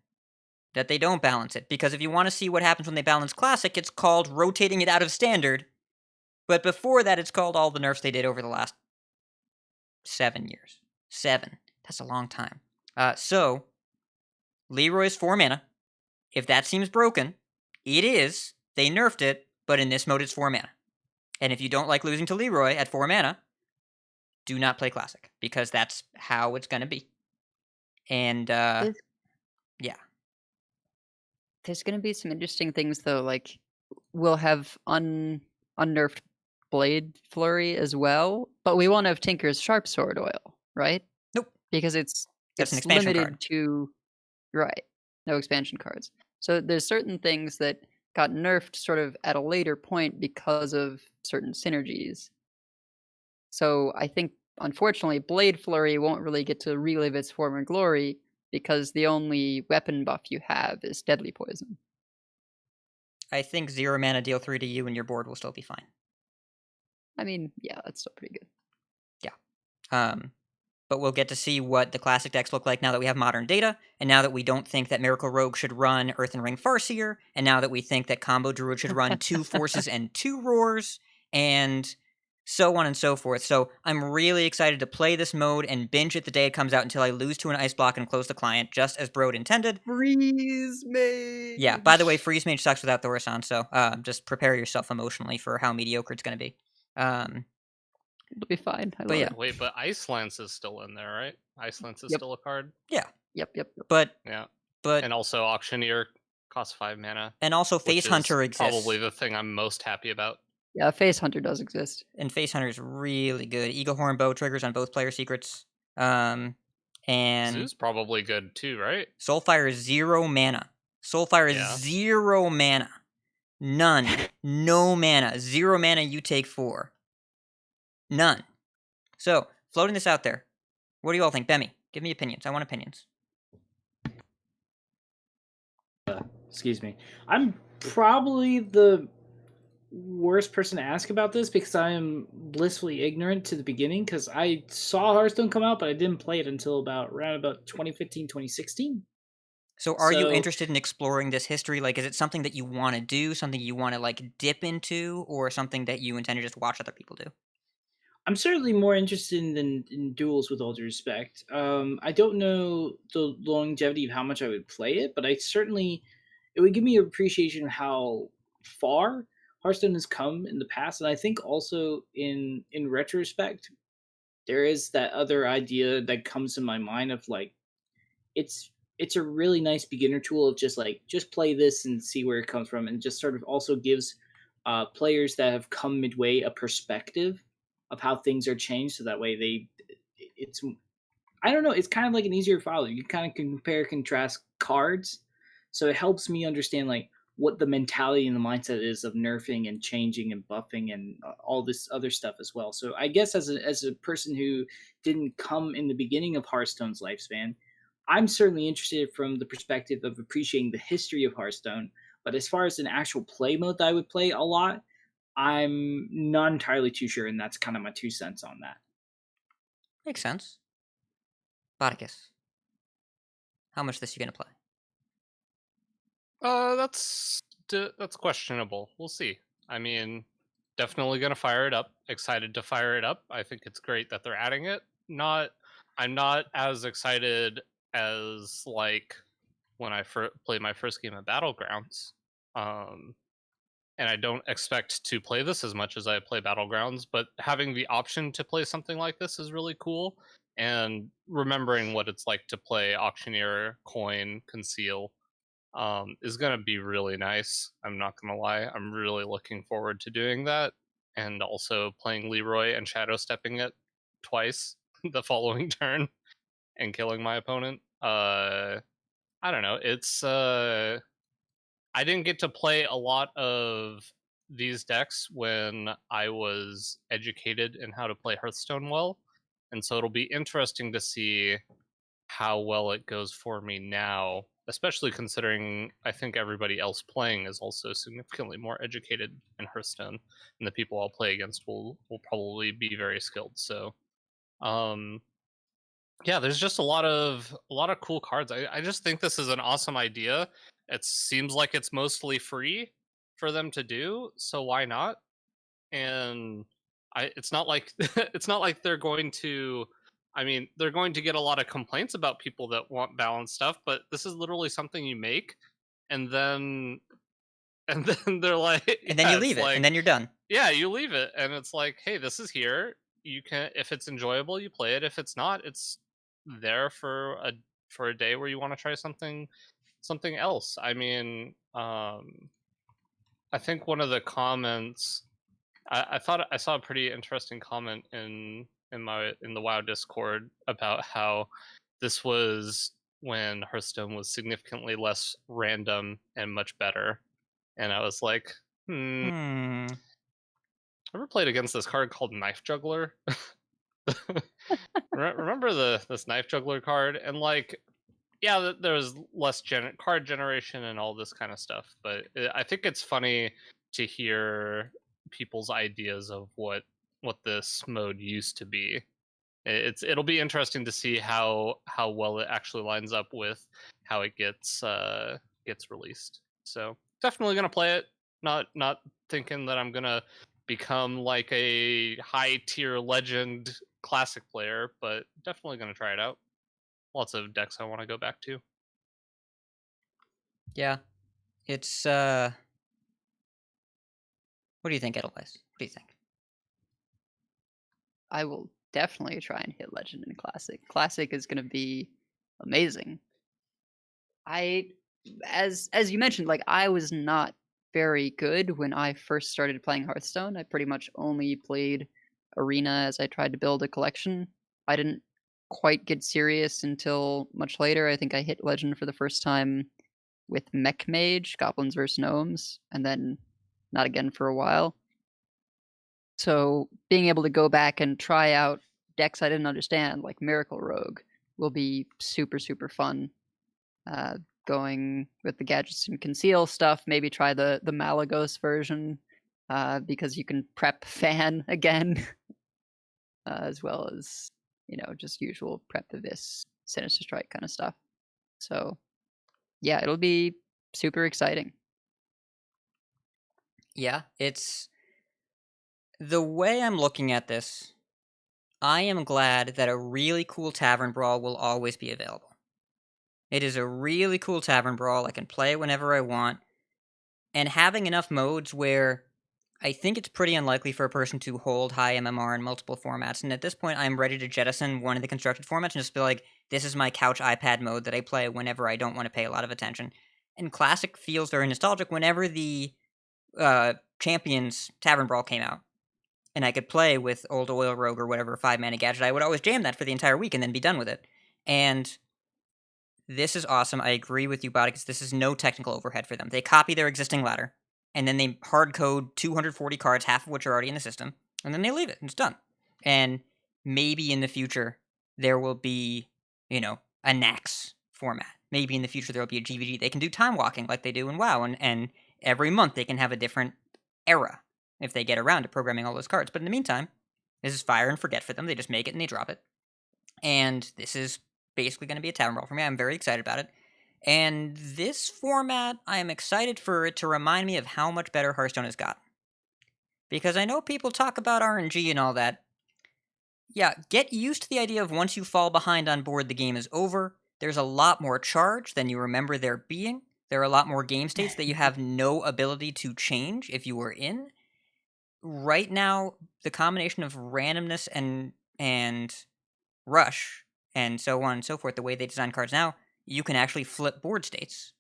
That they don't balance it. Because if you want to see what happens when they balance Classic, it's called rotating it out of Standard. But before that, it's called all the nerfs they did over the last 7 years. 7. That's a long time. So, Leroy's 4 mana. If that seems broken, it is. They nerfed it, but in this mode it's 4 mana. And if you don't like losing to Leroy at 4 mana, do not play Classic, because that's how it's going to be. And, yeah. There's going to be some interesting things, though. Like, we'll have unnerfed Blade Flurry as well, but we won't have Tinker's Sharp Sword Oil, right? Nope. Because it's That's an expansion limited card. to... Right. No expansion cards. So there's certain things that got nerfed sort of at a later point because of certain synergies. So I think, unfortunately, Blade Flurry won't really get to relive its former glory because the only weapon buff you have is Deadly Poison. I think 0 mana deal 3 to you and your board will still be fine. I mean, yeah, that's still pretty good. Yeah. But we'll get to see what the Classic decks look like now that we have modern data, and now that we don't think that Miracle Rogue should run Earthen Ring Farseer, and now that we think that Combo Druid should run 2 Forces and 2 Roars, and so on and so forth. So I'm really excited to play this mode and binge it the day it comes out until I lose to an Ice Block and close the client, just as Broad intended. Freeze Mage! Yeah, by the way, Freeze Mage sucks without Thaurissan, so just prepare yourself emotionally for how mediocre it's going to be. It'll be fine. I But love yeah. it. Wait, but Ice Lance is still in there, right? Ice Lance is Yep. still a card. Yeah, Yep. but Yeah. but And also Auctioneer costs 5 mana. and also which Face is Hunter exists. Probably the thing I'm most happy about. Yeah, Face Hunter does exist. And Face Hunter is really good. Eagle Horn Bow triggers on both player secrets. And Zoo's probably good too, right? Soulfire is 0 mana. Soulfire is Yeah. 0 mana. None. No mana. 0 mana, you take 4. None. So, floating this out there. What do you all think? Bemmie, give me opinions. I want opinions. Excuse me. I'm probably the worst person to ask about this because I am blissfully ignorant to the beginning because I saw Hearthstone come out, but I didn't play it until around about 2015, 2016. So are you So- interested in exploring this history? Like, is it something that you want to do, something you want to, like, dip into, or something that you intend to just watch other people do? I'm certainly more interested in duels, with all due respect. I don't know the longevity of how much I would play it, but it would give me an appreciation of how far Hearthstone has come in the past, and I think also in retrospect, there is that other idea that comes to my mind of like, it's a really nice beginner tool of just play this and see where it comes from, and just sort of also gives players that have come midway a perspective of how things are changed, so that way it's I don't know, it's kind of like an easier follow. You kind of compare contrast cards, so it helps me understand like what the mentality and the mindset is of nerfing and changing and buffing and all this other stuff as well. So I guess as a person who didn't come in the beginning of Hearthstone's lifespan, I'm certainly interested from the perspective of appreciating the history of Hearthstone. But as far as an actual play mode that I would play a lot, I'm not entirely too sure, and that's kind of my 2 cents on that. Makes sense. Botticus, how much this you gonna play? That's questionable. We'll see. I mean, definitely gonna fire it up. Excited to fire it up. I think it's great that they're adding it. I'm not as excited as like when I played my first game of Battlegrounds. Um, and I don't expect to play this as much as I play Battlegrounds, but having the option to play something like this is really cool. And remembering what it's like to play Auctioneer, Coin, Conceal is going to be really nice. I'm not going to lie. I'm really looking forward to doing that. And also playing Leroy and shadow stepping it twice the following turn and killing my opponent. I don't know. It's I didn't get to play a lot of these decks when I was educated in how to play Hearthstone well, and so it'll be interesting to see how well it goes for me now, especially considering I think everybody else playing is also significantly more educated in Hearthstone, and the people I'll play against will probably be very skilled. So, yeah, there's just a lot of cool cards. I just think this is an awesome idea. It seems like it's mostly free for them to do, so why not? And it's not like it's not like they're going to. I mean, they're going to get a lot of complaints about people that want balanced stuff, but this is literally something you make, and then they're like, And then yeah, you it's leave it, like, and then you're done. yeah, you leave it, and it's like, hey, this is here. You can, if it's enjoyable, you play it. If it's not, it's there for a day where you want to try something else. I mean, I think one of the comments, I thought I saw a pretty interesting comment in the WoW Discord about how this was when Hearthstone was significantly less random and much better, and I was like, ever played against this card called Knife Juggler? Remember this Knife Juggler card? And like, yeah, there was less card generation and all this kind of stuff, but I think it's funny to hear people's ideas of what this mode used to be. It'll be interesting to see how well it actually lines up with how it gets released. So definitely gonna play it. Not thinking that I'm gonna become like a high tier legend classic player, but definitely gonna try it out. Lots of decks I want to go back to. Yeah. It's what do you think, Edelweiss? What do you think? I will definitely try and hit Legend and Classic. Classic is going to be amazing. As you mentioned, like I was not very good when I first started playing Hearthstone. I pretty much only played Arena as I tried to build a collection. I didn't quite get serious until much later. I think I hit Legend for the first time with Mech Mage, Goblins vs. Gnomes, and then not again for a while. So being able to go back and try out decks I didn't understand, like Miracle Rogue, will be super, super fun. Going with the Gadgets and Conceal stuff, maybe try the Malagos version, because you can prep Fan again, as well as, just usual prep Abyss, Sinister Strike kind of stuff. So, yeah, it'll be super exciting. Yeah, it's the way I'm looking at this. I am glad that a really cool Tavern Brawl will always be available. It is a really cool Tavern Brawl. I can play it whenever I want. And having enough modes where I think it's pretty unlikely for a person to hold high MMR in multiple formats. And at this point, I'm ready to jettison one of the constructed formats and just be like, this is my couch iPad mode that I play whenever I don't want to pay a lot of attention. And Classic feels very nostalgic whenever the Champions Tavern Brawl came out. And I could play with Old Oil Rogue or whatever 5-mana gadget. I would always jam that for the entire week and then be done with it. And this is awesome. I agree with you, Bodicus. This is no technical overhead for them. They copy their existing ladder, and then they hard code 240 cards, half of which are already in the system, and then they leave it, and it's done. And maybe in the future, there will be, a Nax format. Maybe in the future, there will be a GVG. They can do time walking like they do in WoW, and every month they can have a different era if they get around to programming all those cards. But in the meantime, this is fire and forget for them. They just make it and they drop it. And this is basically going to be a Tavern Brawl for me. I'm very excited about it. And this format, I am excited for it to remind me of how much better Hearthstone has gotten. Because I know people talk about RNG and all that. Yeah, get used to the idea of once you fall behind on board, the game is over. There's a lot more charge than you remember there being. There are a lot more game states that you have no ability to change if you were in. Right now, the combination of randomness and rush and so on and so forth, the way they design cards now, you can actually flip board states.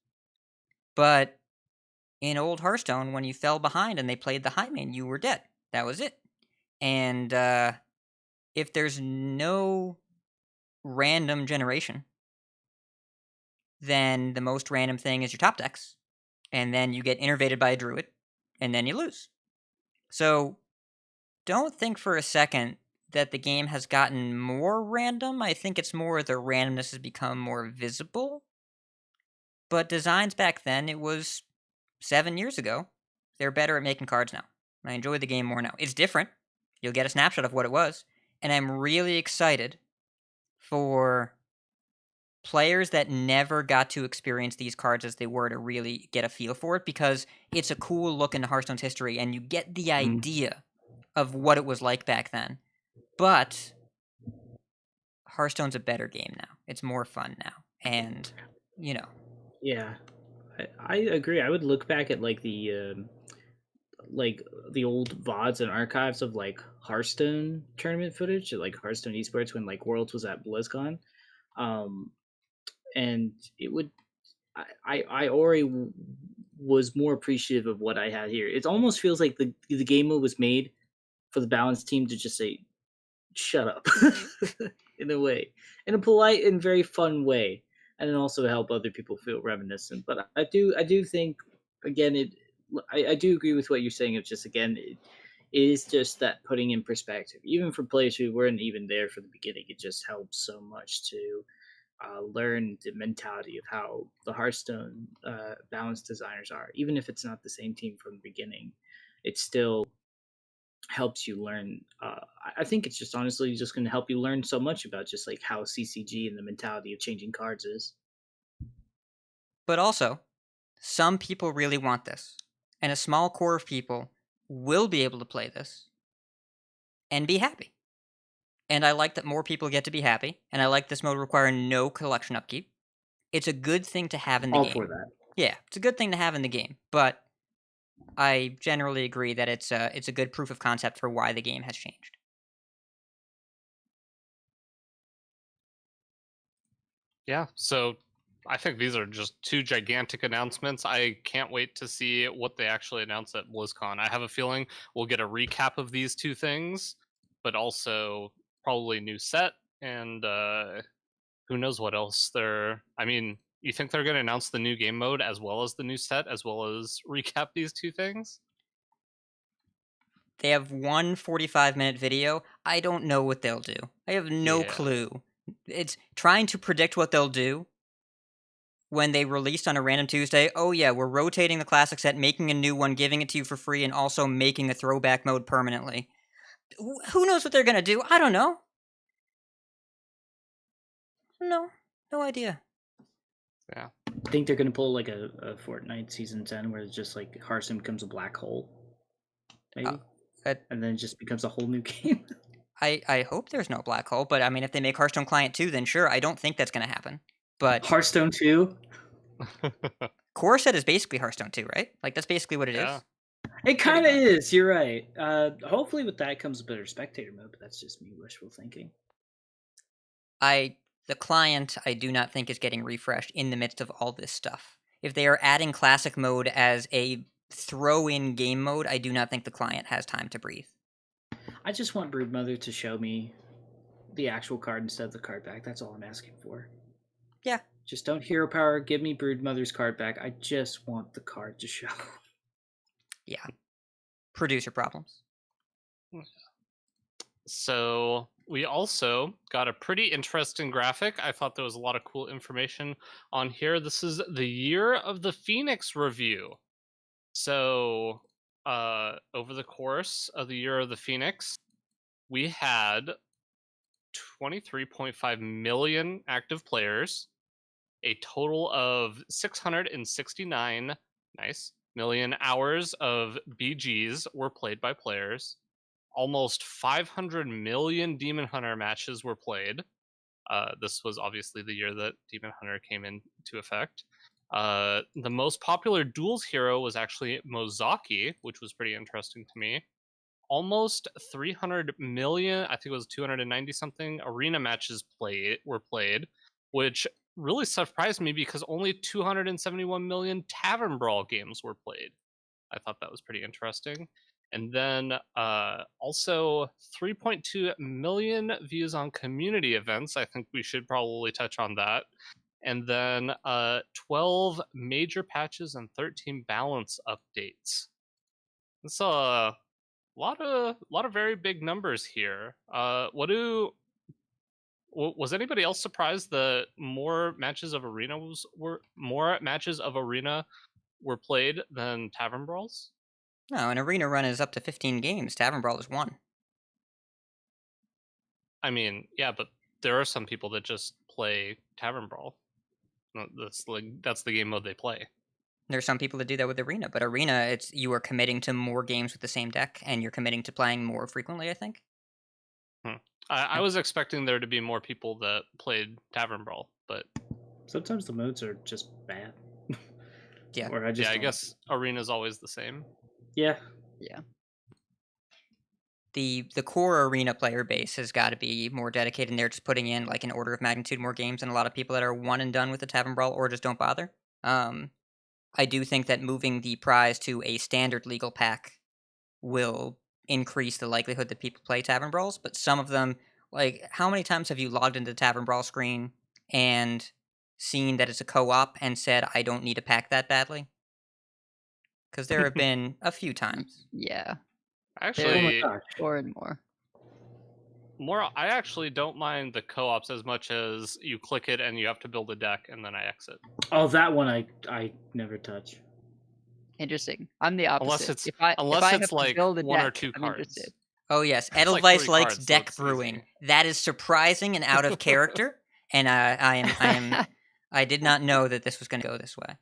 But in old Hearthstone, when you fell behind and they played the high main, you were dead. That was it. And if there's no random generation, then the most random thing is your top decks. And then you get innervated by a druid, and then you lose. So don't think for a second that the game has gotten more random. I think it's more the randomness has become more visible. But designs back then, it was 7 years ago. They're better at making cards now. I enjoy the game more now. It's different. You'll get a snapshot of what it was. And I'm really excited for players that never got to experience these cards as they were to really get a feel for it, because it's a cool look into Hearthstone's history and you get the idea of what it was like back then. But Hearthstone's a better game now. It's more fun now. And, you know. Yeah, I agree. I would look back at like the old VODs and archives of like Hearthstone tournament footage, like Hearthstone Esports when like Worlds was at Blizzcon, and it would. I already was more appreciative of what I had here. It almost feels like the game mode was made for the balance team to just say, "Shut up," in a way, in a polite and very fun way, and then also help other people feel reminiscent. But I do think, again, I do agree with what you're saying. It's just, again, it is just that putting in perspective, even for players who weren't even there for the beginning. It just helps so much to learn the mentality of how the Hearthstone balance designers are. Even if it's not the same team from the beginning, it still helps you learn. I think it's just honestly just going to help you learn so much about just like how CCG and the mentality of changing cards is. But also, some people really want this. And a small core of people will be able to play this and be happy. And I like that more people get to be happy. And I like this mode requiring no collection upkeep. It's a good thing to have in the All game. for that. Yeah, it's a good thing to have in the game. But I generally agree that it's a good proof of concept for why the game has changed. Yeah, so I think these are just two gigantic announcements. I can't wait to see what they actually announce at BlizzCon. I have a feeling we'll get a recap of these two things, but also probably a new set, and who knows what else they're... I mean, you think they're going to announce the new game mode as well as the new set, as well as recap these two things? They have one 45-minute video. I don't know what they'll do. I have no clue. It's trying to predict what they'll do when they released on a random Tuesday. Oh yeah, we're rotating the classic set, making a new one, giving it to you for free, and also making a throwback mode permanently. Who knows what they're gonna do? I don't know. No idea. Yeah. I think they're going to pull like a Fortnite Season 10 where it's just like Hearthstone becomes a black hole. Maybe. And then it just becomes a whole new game. I hope there's no black hole, but I mean, if they make Hearthstone Client 2, then sure, I don't think that's going to happen. But Hearthstone 2? Core set is basically Hearthstone 2, right? Like, that's basically what it is. It kind of is, you're right. Hopefully with that comes a better spectator mode, but that's just me wishful thinking. The client, I do not think is getting refreshed in the midst of all this stuff. If they are adding classic mode as a throw-in game mode, I do not think the client has time to breathe. I just want Broodmother to show me the actual card instead of the card back. That's all I'm asking for. Yeah. Just don't hero power. Give me Broodmother's card back. I just want the card to show. Yeah. Producer problems. So we also got a pretty interesting graphic. I thought there was a lot of cool information on here. This is the Year of the Phoenix review. So over the course of the Year of the Phoenix, we had 23.5 million active players. a total of 669 million hours of BGs were played by players. Almost 500 million Demon Hunter matches were played. This was obviously the year that Demon Hunter came into effect. The most popular duels hero was actually Mozaki, which was pretty interesting to me. Almost 300 million, I think it was 290 something arena matches were played, which really surprised me because only 271 million Tavern Brawl games were played. I thought that was pretty interesting. And then also 3.2 million views on community events. I think we should probably touch on that. And then 12 major patches and 13 balance updates. It's a lot of very big numbers here. Was anybody else surprised that more matches of Arena were played than Tavern Brawls? No, an arena run is up to 15 games. Tavern Brawl is 1. I mean, yeah, but there are some people that just play Tavern Brawl. That's the game mode they play. There's some people that do that with arena, but arena, you are committing to more games with the same deck, and you're committing to playing more frequently, I think. I was expecting there to be more people that played Tavern Brawl, but Sometimes the modes are just bad. Yeah. Or I I guess arena's always the same. Yeah. The core arena player base has got to be more dedicated, and they're just putting in like an order of magnitude more games than a lot of people that are one and done with the Tavern Brawl or just don't bother. I do think that moving the prize to a standard legal pack will increase the likelihood that people play Tavern Brawls, but some of them, like, how many times have you logged into the Tavern Brawl screen and seen that it's a co-op and said, I don't need a pack that badly? Because there have been a few times. Yeah. Actually, More and more. I actually don't mind the co-ops as much as you click it and you have to build a deck and then I exit. Oh, that one I never touch. Interesting. I'm the opposite. Unless it's if I like have to build a one or deck, two I'm cards. interested. Oh yes, It's like Edelweiss 3 likes cards, so deck it's brewing. easy. That is surprising and out of character, and I did not know that this was going to go this way.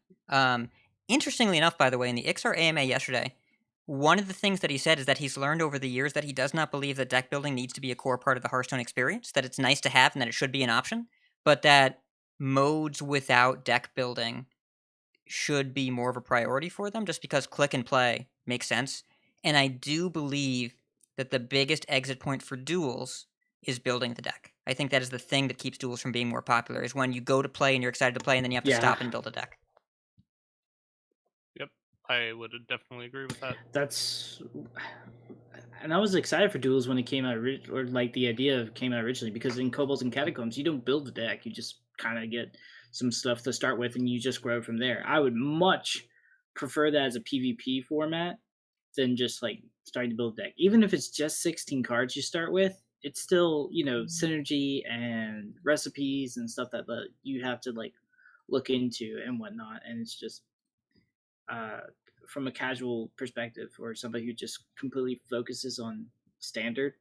Interestingly enough, by the way, in the Iksar AMA yesterday, one of the things that he said is that he's learned over the years that he does not believe that deck building needs to be a core part of the Hearthstone experience, that it's nice to have and that it should be an option, but that modes without deck building should be more of a priority for them, just because click and play makes sense. And I do believe that the biggest exit point for duels is building the deck. I think that is the thing that keeps duels from being more popular, is when you go to play and you're excited to play and then you have to stop and build a deck. Yep, I would definitely agree with that. And I was excited for duels when it came out, or like the idea came out originally, because in Kobolds and Catacombs, you don't build a deck. You just kind of get some stuff to start with and you just grow from there. I would much prefer that as a PvP format than just like starting to build a deck. Even if it's just 16 cards you start with, it's still, synergy and recipes and stuff that you have to like look into and whatnot. And it's just from a casual perspective, or somebody who just completely focuses on standard,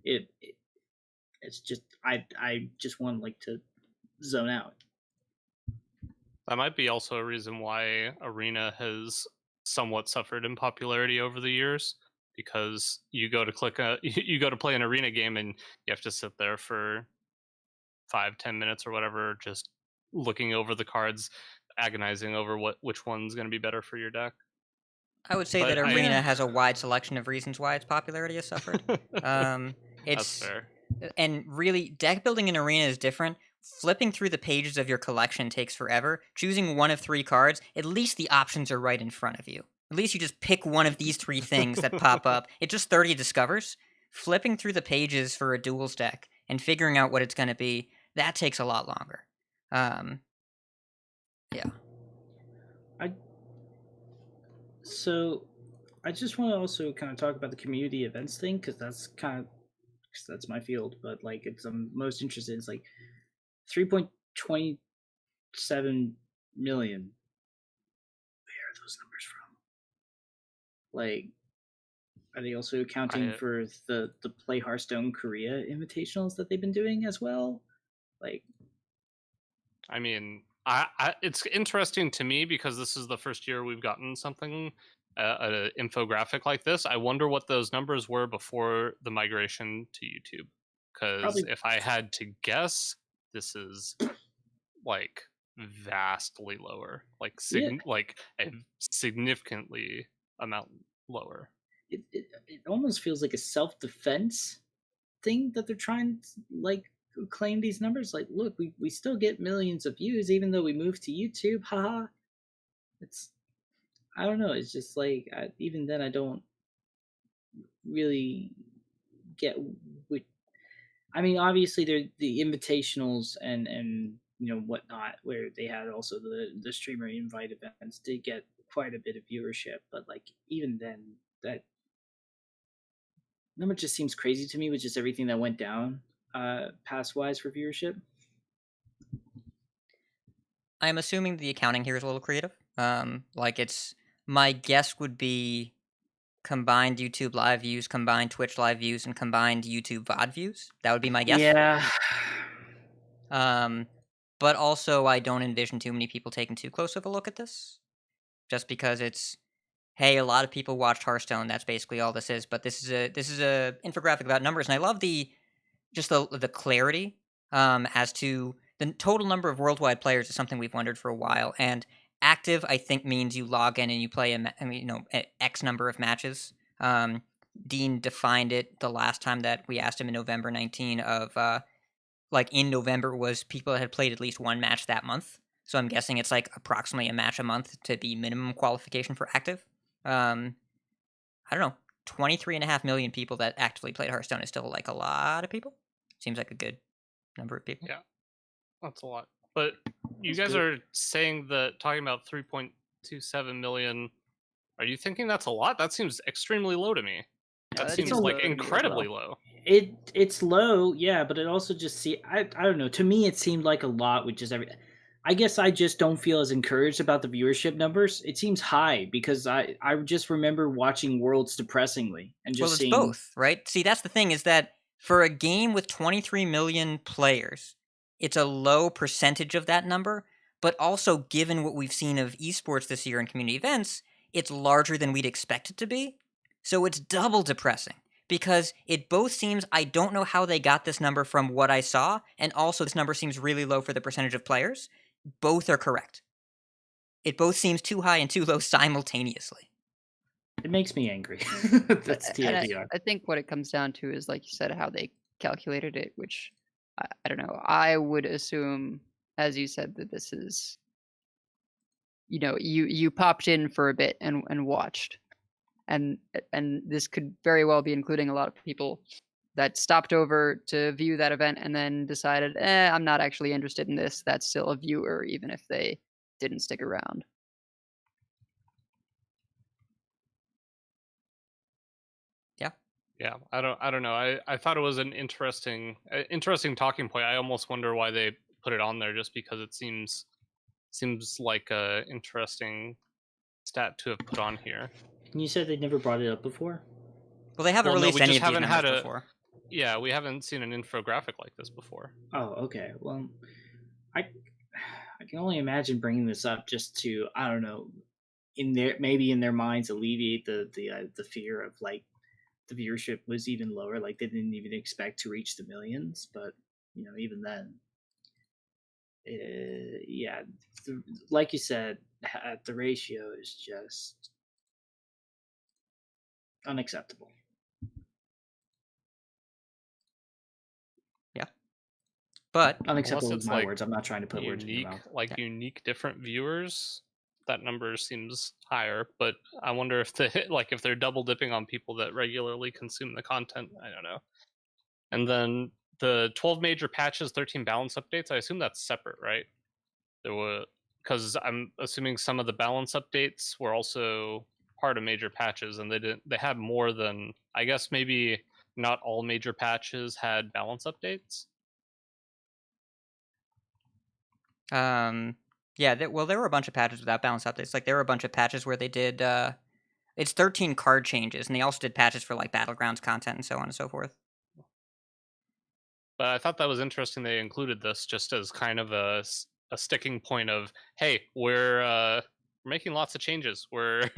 it's just I just want like to zone out. That might be also a reason why Arena has somewhat suffered in popularity over the years, because you go to play an Arena game and you have to sit there for 5-10 minutes or whatever, just looking over the cards, agonizing over which one's going to be better for your deck. I would say that Arena has a wide selection of reasons why its popularity has suffered. That's fair. And really, deck building in Arena is different. Flipping through the pages of your collection takes forever. Choosing one of 3 cards, at least the options are right in front of you. At least you just pick one of these 3 things that pop up. It's just 30 discovers. Flipping through the pages for a duels deck and figuring out what it's going to be, that takes a lot longer. Yeah. So I just want to also kind of talk about the community events thing, because that's my field, but like I'm most interested in, like 3.27 million. Where are those numbers from? Like, are they also accounting for the Play Hearthstone Korea invitationals that they've been doing as well? Like, I mean, It's interesting to me because this is the first year we've gotten something, an infographic like this. I wonder what those numbers were before the migration to YouTube. Because Probably if I had to guess, this is like vastly lower, like Yeah. like a significantly amount lower. it almost feels like a self-defense thing that they're trying to like claim these numbers. Like, look, we still get millions of views even though we moved to YouTube. Haha. It's I don't know. It's just like even then I don't really get what. I mean, obviously they're the invitationals and whatnot, where they had also the streamer invite events did get quite a bit of viewership, but like even then that number just seems crazy to me with just everything that went down pass wise for viewership. I'm assuming the accounting here is a little creative. Like it's my guess would be combined YouTube live views, combined Twitch live views, and combined YouTube VOD views. That would be my guess. Yeah. But also I don't envision too many people taking too close of a look at this, just because it's, hey, a lot of people watched Hearthstone. That's basically all this is. But this is a infographic about numbers, and I love the clarity as to the total number of worldwide players is something we've wondered for a while. And active, I think, means you log in and you play X number of matches. Dean defined it the last time that we asked him in November 19 of like in November was people that had played at least one match that month. So I'm guessing it's like approximately a match a month to be minimum qualification for active. I don't know. 23.5 million people that actively played Hearthstone is still like a lot of people. Seems like a good number of people. Yeah, that's a lot. But you That's guys good. are saying that talking about 3.27 million. Are you thinking that's a lot? That seems extremely low to me. That that seems seems like low to me as incredibly well. low. It's low, yeah, but it also just I don't know. To me, it seemed like a lot with just every. I guess I just don't feel as encouraged about the viewership numbers. It seems high because I just remember watching Worlds depressingly and Well, just it's seeing. both, right? See, that's the thing is that for a game with 23 million players, it's a low percentage of that number, but also given what we've seen of esports this year in community events, it's larger than we'd expect it to be. So it's double depressing because it both seems I don't know how they got this number from what I saw, and also this number seems really low for the percentage of players. Both are correct. It both seems too high and too low simultaneously. It makes me angry. That's the And idea. I think what it comes down to is, like you said, how they calculated it, which I don't know. I would assume, as you said, that this is, you popped in for a bit and watched, and this could very well be including a lot of people that stopped over to view that event and then decided, I'm not actually interested in this. That's still a viewer, even if they didn't stick around. Yeah, I don't know. I thought it was an interesting talking point. I almost wonder why they put it on there, just because it seems like a interesting stat to have put on here. And you said they never brought it up before. Well, they haven't Well, no, released we any just of these haven't numbers had before. Yeah, we haven't seen an infographic like this before. Oh, okay. Well, I can only imagine bringing this up just to I don't know, maybe in their minds alleviate the fear of like the viewership was even lower, like they didn't even expect to reach the millions. But even then, yeah, like you said, the ratio is just unacceptable. Yeah. But Unacceptable Unless is it's my like words. I'm not trying to put words in your mouth. unique different viewers, that number seems higher. But I wonder if if they're double dipping on people that regularly consume the content. I don't know. And then the 12 major patches, 13 balance updates. I assume that's separate, right? There were, because I'm assuming some of the balance updates were also part of major patches, and they had more than, I guess maybe not all major patches had balance updates. Yeah, there were a bunch of patches without balance updates. Like there were a bunch of patches where they did it's 13 card changes, and they also did patches for like battlegrounds content and so on and so forth. But I thought that was interesting they included this just as kind of a a sticking point of, hey, we're making lots of changes. We're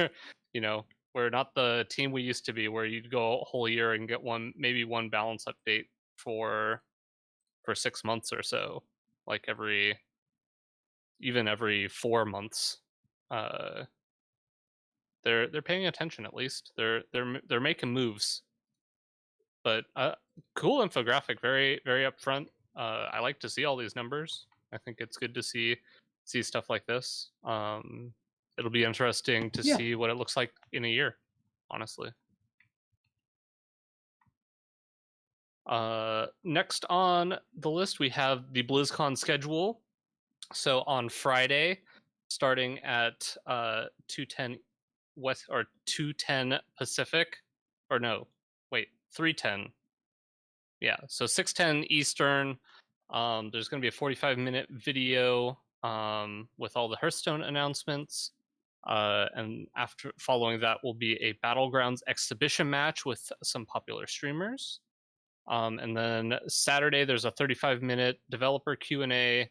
we're not the team we used to be, where you'd go a whole year and get maybe one balance update for 6 months or so, like every 4 months. They're paying attention, at least. They're making moves. But cool infographic, very very upfront. I like to see all these numbers. I think it's good to see stuff like this. It'll be interesting to see what it looks like in a year, honestly. Next on the list, we have the BlizzCon schedule. So on Friday, starting at 2:10 West or 2:10 Pacific, or no, wait, 3:10. Yeah, so 6:10 Eastern. There's going to be a 45-minute video with all the Hearthstone announcements. And following that will be a Battlegrounds exhibition match with some popular streamers. And then Saturday, there's a 35-minute developer Q&A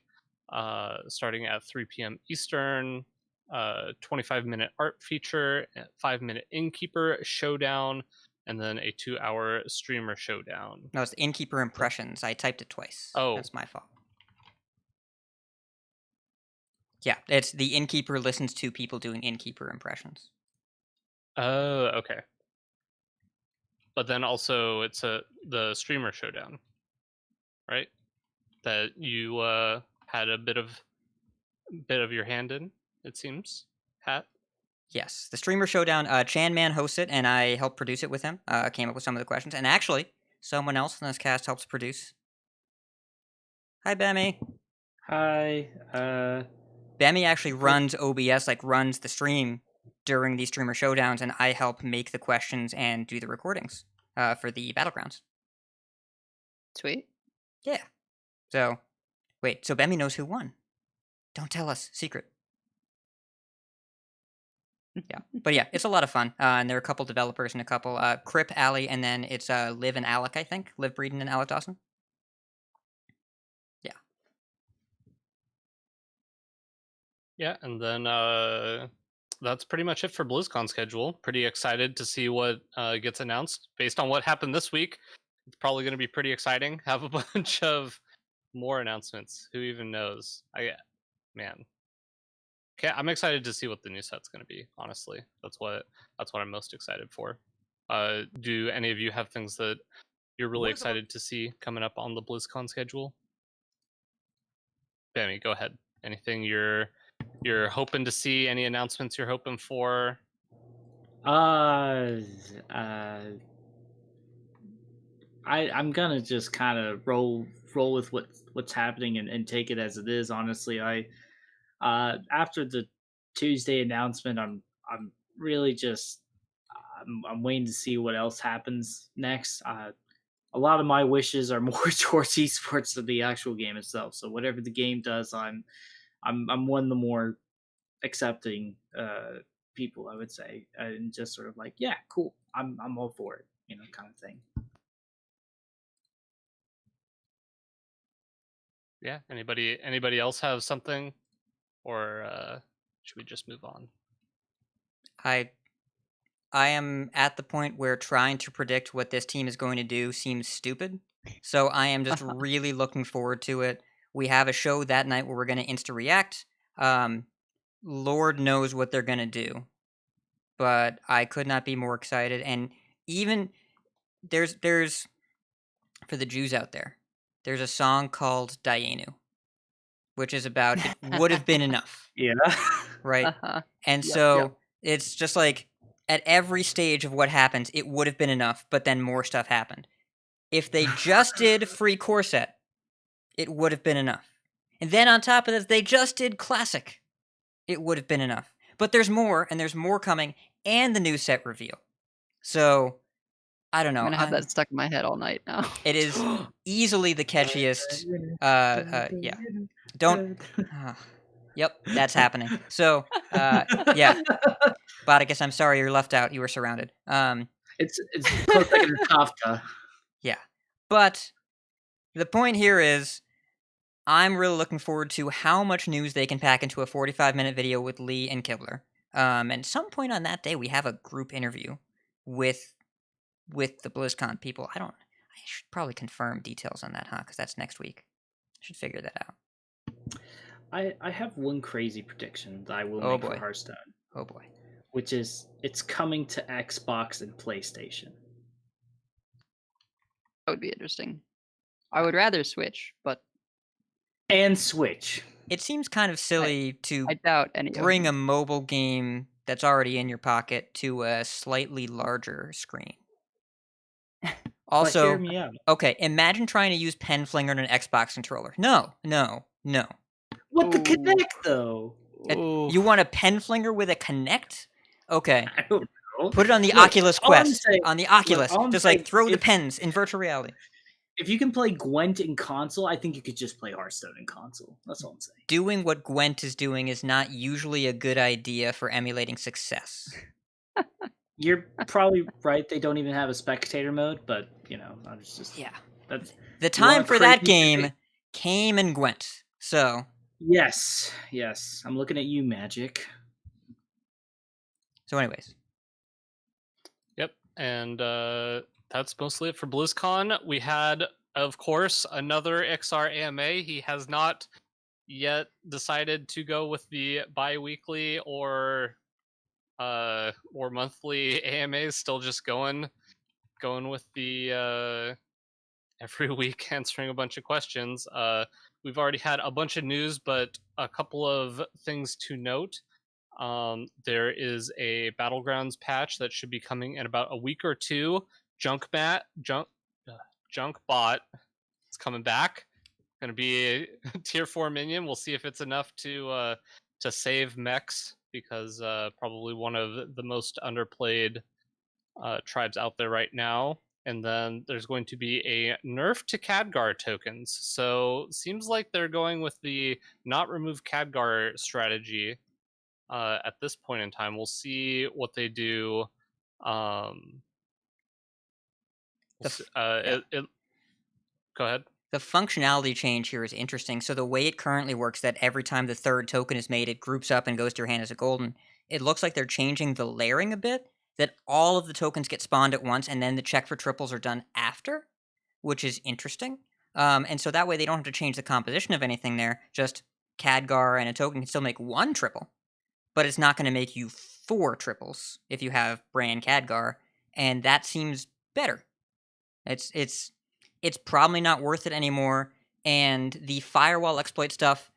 starting at 3 p.m. Eastern, 25-minute art feature, 5-minute Innkeeper showdown, and then a 2-hour streamer showdown. No, it's Innkeeper impressions. I typed it twice. Oh. That's my fault. Yeah, it's the Innkeeper listens to people doing Innkeeper impressions. Oh, okay. But then also it's the streamer showdown, right? That you had a bit of your hand in, it seems. Hat. Yes, the streamer showdown. Chan Man hosts it, and I helped produce it with him. Came up with some of the questions, and actually, someone else in this cast helps produce. Hi, Bemmie. Hi. Bemmie actually runs OBS, like runs the stream during these streamer showdowns, and I help make the questions and do the recordings for the Battlegrounds. Sweet. Yeah. So, wait, so Bemmie knows who won. Don't tell us. Secret. Yeah. But yeah, it's a lot of fun. And there are a couple developers and a couple, Crip, Ali, and then it's Liv and Alec, I think. Liv Breeden and Alec Dawson. Yeah. Yeah, and then that's pretty much it for BlizzCon schedule. Pretty excited to see what gets announced. Based on what happened this week, it's probably going to be pretty exciting. Have a bunch of more announcements. Who even knows? Man. Okay, I'm excited to see what the new set's going to be, honestly. That's what I'm most excited for. Do any of you have things that you're really excited to see coming up on the BlizzCon schedule? Bemmie, go ahead. Anything you're hoping to see? Any announcements you're hoping for? I'm gonna just kind of roll with what's happening and take it as it is. Honestly, after the Tuesday announcement, I'm really just I'm waiting to see what else happens next. A lot of my wishes are more towards esports than the actual game itself. So whatever the game does, I'm one of the more accepting people, I would say, and just sort of like, yeah, cool, I'm all for it, kind of thing. Yeah. Anybody else have something, or should we just move on? I am at the point where trying to predict what this team is going to do seems stupid. So I am just really looking forward to it. We have a show that night where we're going to insta-react. Lord knows what they're going to do. But I could not be more excited. And even there's for the Jews out there, there's a song called Dayenu, which is about it would have been enough. Yeah. Right? Uh-huh. And Yep, so yep. it's just like at every stage of what happens, it would have been enough, but then more stuff happened. If they just did free core set, it would have been enough. And then on top of this, they just did classic. It would have been enough. But there's more, and there's more coming, and the new set reveal. So, I don't know. I'm gonna have that stuck in my head all night now. It is easily the catchiest. Yeah. Don't. Yep, that's happening. So, yeah. Bodikus, I'm sorry you're left out. You were surrounded. It's close second to Kafka. Yeah. But the point here is I'm really looking forward to how much news they can pack into a 45-minute video with Lee and Kibler. And some point on that day, we have a group interview with the BlizzCon people. I should probably confirm details on that, huh? Because that's next week. I should figure that out. I have one crazy prediction that I will Oh, make boy. for Hearthstone, Oh boy. which is it's coming to Xbox and PlayStation. That would be interesting. I would rather Switch, but And Switch. It seems kind of silly to I doubt any bring of a them. mobile game that's already in your pocket to a slightly larger screen. But Also, hear me out. okay, imagine trying to use pen flinger in an Xbox controller. No. What the Ooh. Kinect though? You want a pen flinger with a Kinect? Okay. I don't know. Put it on the Look, Oculus all I'm Quest. saying- On the Oculus. all I'm Just saying, like throw the if- pens in virtual reality. If you can play Gwent in console, I think you could just play Hearthstone in console. That's all I'm saying. Doing what Gwent is doing is not usually a good idea for emulating success. You're probably right. They don't even have a spectator mode, but I was just Yeah. That's The time want for that crazy game debate? came in Gwent. So, yes. I'm looking at you, Magic. anyways. Yep, and that's mostly it for BlizzCon. We had, of course, another Iksar AMA. He has not yet decided to go with the bi-weekly or monthly AMAs. Still just going with the every week answering a bunch of questions. We've already had a bunch of news, but a couple of things to note. There is a Battlegrounds patch that should be coming in about a week or two. Junk Bot is coming back. Going to be a tier 4 minion. We'll see if it's enough to save mechs, because probably one of the most underplayed tribes out there right now. And then there's going to be a nerf to Khadgar tokens. So seems like they're going with the not remove Khadgar strategy at this point in time. We'll see what they do. Go ahead. The functionality change here is interesting. So the way it currently works, that every time the third token is made, it groups up and goes to your hand as a golden. It looks like they're changing the layering a bit, that all of the tokens get spawned at once, and then the check for triples are done after, which is interesting. And so that way they don't have to change the composition of anything there. Just Khadgar and a token can still make one triple, but it's not going to make you 4 triples if you have Bran Khadgar, and that seems better. It's probably not worth it anymore, and the firewall exploit stuff,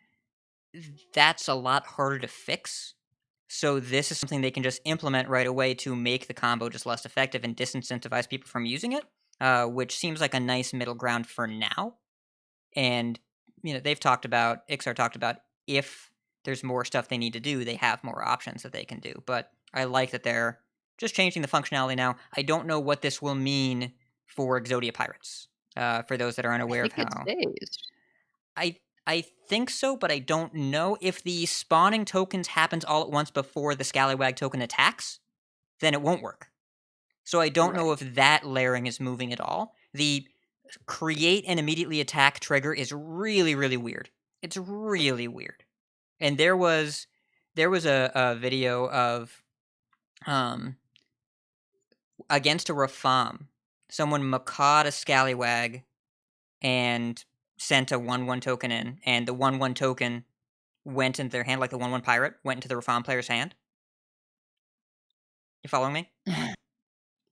that's a lot harder to fix. So this is something they can just implement right away to make the combo just less effective and disincentivize people from using it, which seems like a nice middle ground for now. And Iksar talked about if there's more stuff they need to do, they have more options that they can do. But I like that they're just changing the functionality now. I don't know what this will mean for Exodia Pirates. For those that are unaware of how It stays. I think so, but I don't know. If the spawning tokens happens all at once before the Scallywag token attacks, then it won't work. So I don't know if that layering is moving at all. The create and immediately attack trigger is really, really weird. It's really weird. And there was a video of against a Rafam, someone macawed a Scallywag and sent a 1/1 token in, and the 1/1 token went into their hand, like the 1/1 pirate went into the Rafam player's hand. You following me?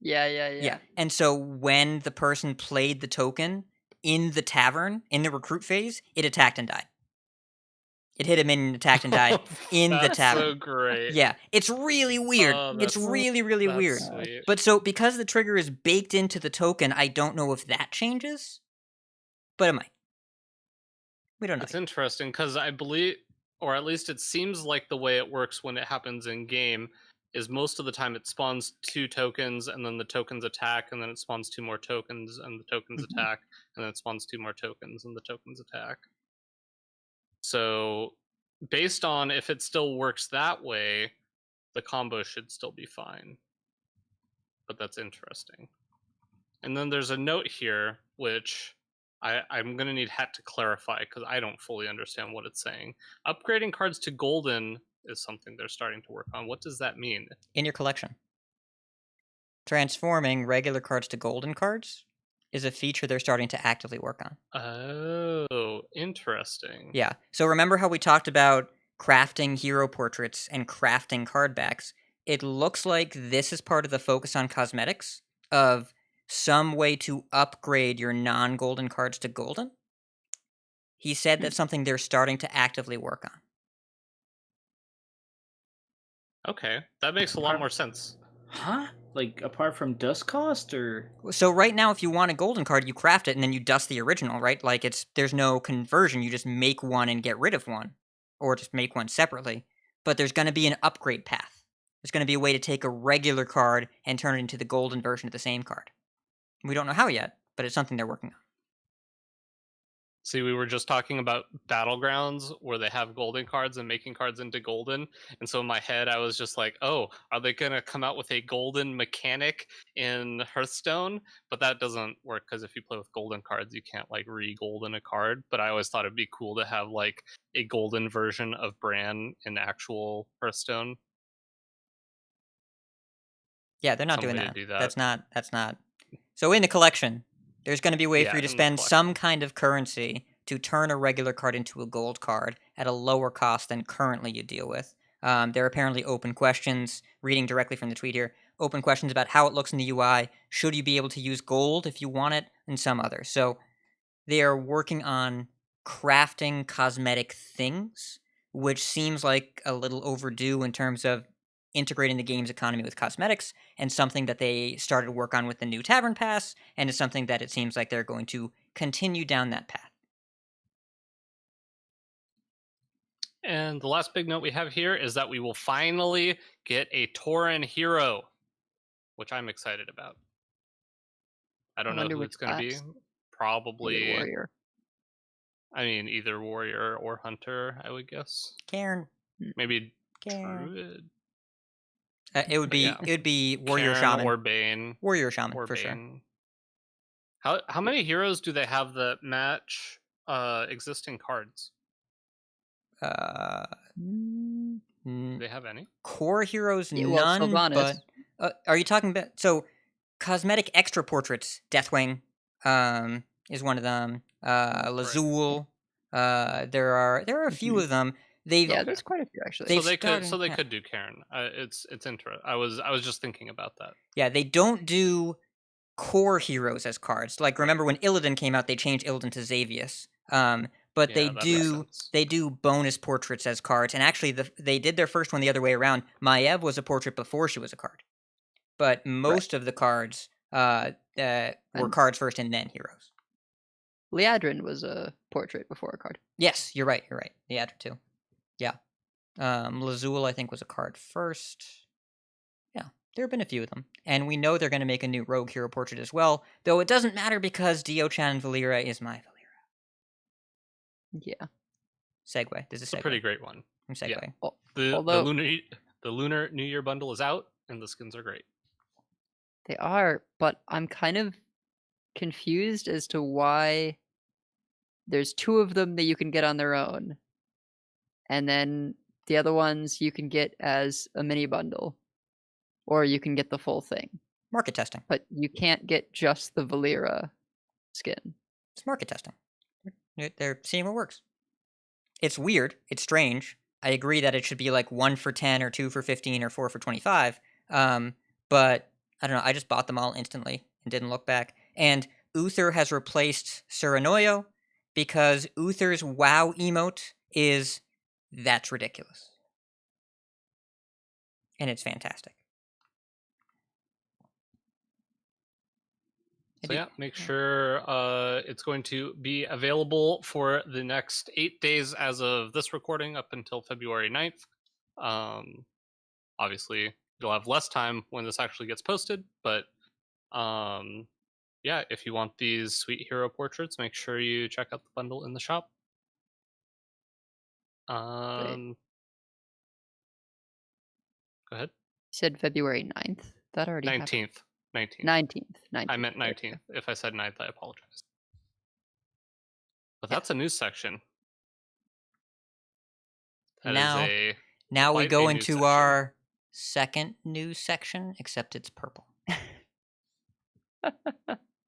Yeah. And so when the person played the token in the tavern, in the recruit phase, it attacked and died. It hit him and attacked and died in the That's tavern. so great. Yeah, it's really weird. Oh, It's really, really that's weird. sweet. But so because the trigger is baked into the token, I don't know if that changes, but it might. We don't know. It's interesting because I believe, or at least it seems like the way it works when it happens in game is most of the time it spawns 2 tokens and then the tokens attack, and then it spawns 2 more tokens and the tokens attack, and then it spawns 2 more tokens and the tokens attack. So based on if it still works that way, the combo should still be fine. But that's interesting. And then there's a note here which I'm gonna need Hat to clarify because I don't fully understand what it's saying. Upgrading cards to golden is something they're starting to work on. What does that mean? In your collection. Transforming regular cards to golden cards is a feature they're starting to actively work on. Oh, interesting. Yeah. So remember how we talked about crafting hero portraits and crafting card backs? It looks like this is part of the focus on cosmetics of some way to upgrade your non-golden cards to golden. He said that's something they're starting to actively work on. Okay, that makes a lot more sense. Huh? Like apart from dust cost, or So right now, if you want a golden card, you craft it and then you dust the original, right? Like there's no conversion. You just make one and get rid of one, or just make one separately. But there's going to be an upgrade path. There's going to be a way to take a regular card and turn it into the golden version of the same card. We don't know how yet, but it's something they're working on. See, we were just talking about Battlegrounds where they have golden cards and making cards into golden. And so in my head, I was just like, oh, are they going to come out with a golden mechanic in Hearthstone? But that doesn't work because if you play with golden cards, you can't like re-golden a card. But I always thought it'd be cool to have like a golden version of Bran in actual Hearthstone. Yeah, they're not Some doing way to that. do that. That's not. So in the collection, there's going to be a way Yeah, for you to in the spend collection. some kind of currency to turn a regular card into a gold card at a lower cost than currently you deal with. There are apparently open questions, reading directly from the tweet here, open questions about how it looks in the UI, should you be able to use gold if you want it, and some others. So they are working on crafting cosmetic things, which seems like a little overdue in terms of integrating the game's economy with cosmetics, and something that they started to work on with the new Tavern Pass, and is something that it seems like they're going to continue down that path. And the last big note we have here is that we will finally get a Tauren hero, which I'm excited about. I don't know wonder who which it's going to be. class. Maybe Probably, warrior. I mean, either warrior or hunter, I would guess. Cairn. Maybe Cairn. druid. It would be yeah. it would be warrior Cairn shaman or Bane. warrior shaman Or for sure. Bane. How many heroes do they have that match existing cards? Mm, Do they have any? core heroes, Yeah, well, none. Sylvanas. But are you talking about cosmetic extra portraits? Deathwing, is one of them. Lazul. There are a few of them. They've Yeah, there's quite a few actually. They've So they started- could do Cairn. It's interesting. I was just thinking about that. Yeah, they don't do core heroes as cards. Like remember when Illidan came out, they changed Illidan to Xavius. But Yeah, they that makes do sense. bonus portraits as cards, and actually they did their first one the other way around. Maiev was a portrait before she was a card, but most of the cards were And- cards first and then heroes. Liadrin was a portrait before a card. Yes, you're right. Liadrin too. Yeah. Lazul I think was a card first. Yeah, there have been a few of them, and we know they're going to make a new rogue hero portrait as well. Though it doesn't matter because Dio-chan Valera is my Valera. Yeah. Segue. There's a It's a segue. pretty great one. I'm segueing. Although- The Lunar New Year bundle is out, and the skins are great. They are, but I'm kind of confused as to why there's two of them that you can get on their own, and then the other ones you can get as a mini bundle, or you can get the full thing, Market testing. but you can't get just the Valera skin. It's market testing. They're seeing what works. It's weird. It's strange. I agree that it should be like 1 for 10 or 2 for 15 or 4 for 25. But I don't know. I just bought them all instantly and didn't look back. And Uther has replaced Suranoyo because Uther's WoW emote is that's ridiculous. And it's fantastic. So yeah, make sure it's going to be available for the next 8 days as of this recording up until February 9th. Obviously, you'll have less time when this actually gets posted, but yeah, if you want these sweet hero portraits, make sure you check out the bundle in the shop. Go ahead. You said February 9th? That already happened. 19th. 19th. I meant 19th. If I said 9th, I apologize. But that's a news section. That is Now- a Now we quite go a news into section. our second news section, except it's purple.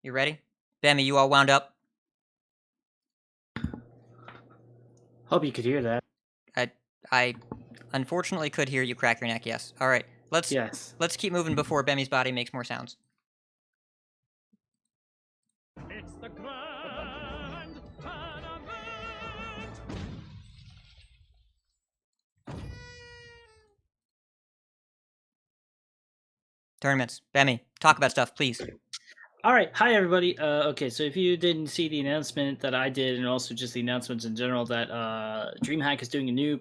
You ready? Bemmie, you all wound up? Hope you could hear that. I unfortunately could hear you crack your neck, yes. All right, let's keep moving before Bemmie's body makes more sounds. It's the grand tournament. Tournaments. Bemmie, talk about stuff, please. All right, hi everybody. Okay, so if you didn't see the announcement that I did, and also just the announcements in general, that DreamHack is doing a new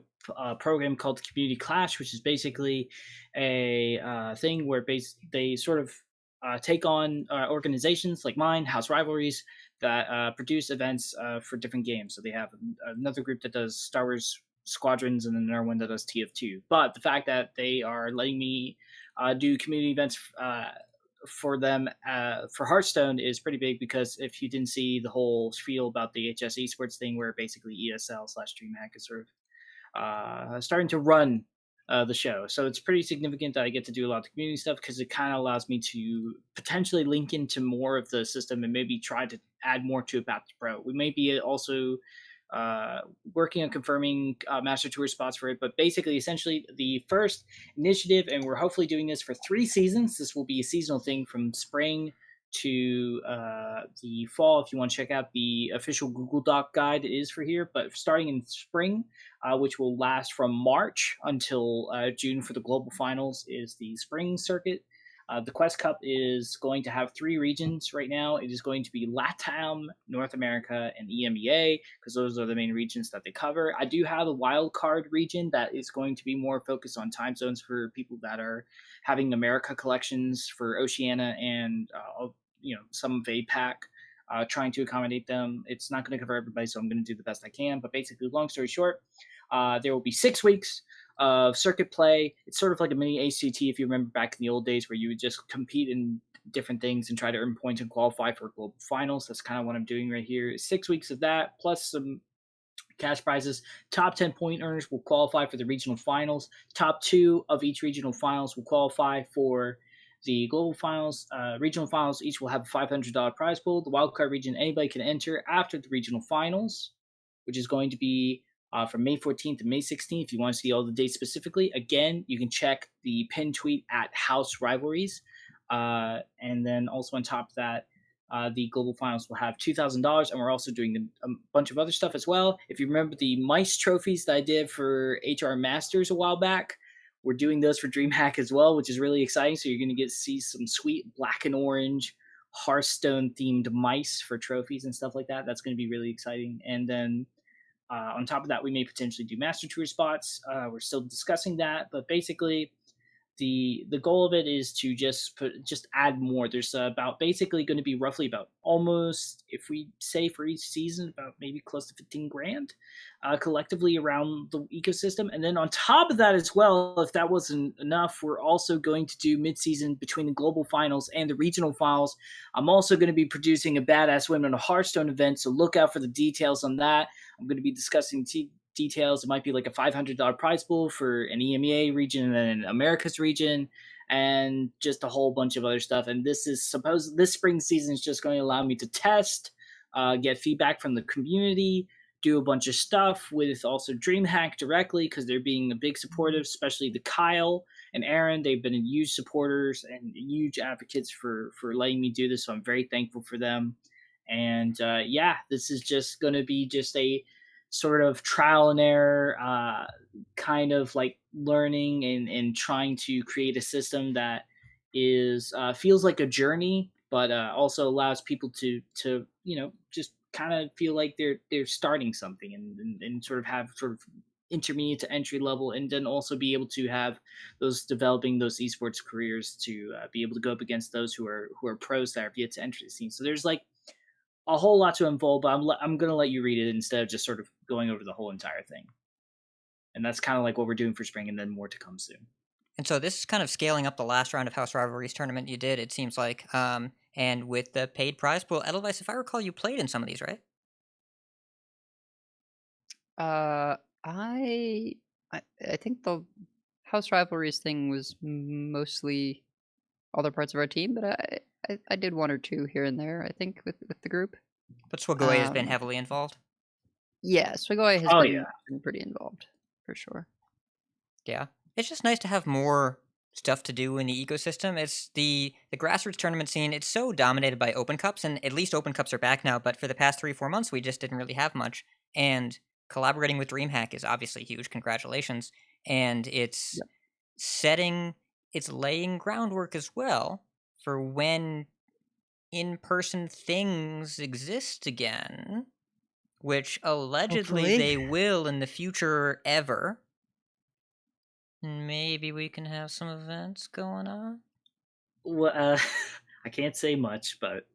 program called the Community Clash, which is basically a thing where they sort of take on organizations like mine, House Rivalries, that produce events for different games. So they have another group that does Star Wars Squadrons, and then another one that does TF2. But the fact that they are letting me do community events for them for Hearthstone is pretty big, because if you didn't see the whole spiel about the HS Esports thing, where basically ESL/DreamHack is sort of starting to run the show. So it's pretty significant that I get to do a lot of the community stuff, because it kind of allows me to potentially link into more of the system and maybe try to add more to About to Pro. We may be also working on confirming Master Tour spots for it, but basically, essentially, the first initiative, and we're hopefully doing this for 3 seasons. This will be a seasonal thing from spring to the fall. If you want to check out the official Google Doc guide, it is for here, but starting in spring, which will last from March until June for the global finals, is the spring circuit. The Quest Cup is going to have 3 regions right now. It is going to be LATAM, North America, and EMEA, because those are the main regions that they cover. I do have a wild card region that is going to be more focused on time zones for people that are having America collections for Oceania and some of APAC, trying to accommodate them. It's not going to cover everybody, so I'm going to do the best I can. But basically, long story short, there will be 6 weeks of circuit play. It's sort of like a mini ACT, if you remember back in the old days, where you would just compete in different things and try to earn points and qualify for global finals. That's kind of what I'm doing right here. 6 weeks of that, plus some cash prizes. Top 10 point earners will qualify for the regional finals. Top 2 of each regional finals will qualify for the global finals. Regional finals each will have a $500 prize pool. The wildcard region, anybody can enter after the regional finals, which is going to be from May 14th to May 16th. If you want to see all the dates specifically, again, you can check the pinned tweet at House Rivalries. And then also on top of that, the global finals will have $2,000, and we're also doing a bunch of other stuff as well. If you remember the mice trophies that I did for HR Masters a while back, we're doing those for DreamHack as well, which is really exciting. So you're going to see some sweet black and orange Hearthstone themed mice for trophies and stuff like that. That's going to be really exciting. And then on top of that, we may potentially do Master Tour spots. We're still discussing that, but basically, the goal of it is to just add more. There's about basically going to be roughly about almost, if we say for each season, about maybe close to 15 grand collectively around the ecosystem. And then on top of that as well, if that wasn't enough, we're also going to do mid-season between the global finals and the regional finals. I'm also going to be producing a Badass Women of Hearthstone event, so look out for the details on that. I'm going to be discussing details. It might be like a $500 prize pool for an EMEA region and then an Americas region, and just a whole bunch of other stuff. And this spring season is just going to allow me to test, get feedback from the community, do a bunch of stuff with also DreamHack directly, because they're being a big supportive, especially the Kyle and Aaron. They've been huge supporters and huge advocates for letting me do this, so I'm very thankful for them. And this is just going to be just a sort of trial and error, kind of like learning and trying to create a system that is feels like a journey, but also allows people to just kind of feel like they're starting something and sort of have sort of intermediate to entry level, and then also be able to have those developing those esports careers to be able to go up against those who are pros that have yet to enter the scene. So there's like a whole lot to involve, but I'm going to let you read it instead of just sort of going over the whole entire thing. And that's kind of like what we're doing for spring, and then more to come soon. And so this is kind of scaling up the last round of House Rivalries tournament you did, it seems like. And with the paid prize pool, Edelweiss, if I recall, you played in some of these, right? I think the house rivalries thing was mostly other parts of our team, but I did one or two here and there. I think with the group. But Swagoy has been Um, heavily involved. Yeah, Swagoy has Oh, been pretty involved for sure. Yeah. It's just nice to have more stuff to do in the ecosystem. It's the grassroots tournament scene, it's so dominated by open cups, and at least open cups are back now, but for the past 3-4 months we just didn't really have much. And collaborating with DreamHack is obviously huge. Congratulations. And it's Yep. it's laying groundwork as well for when in-person things exist again, which allegedly Hopefully. they will in the future ever. Maybe we can have some events going on. Well, I can't say much, but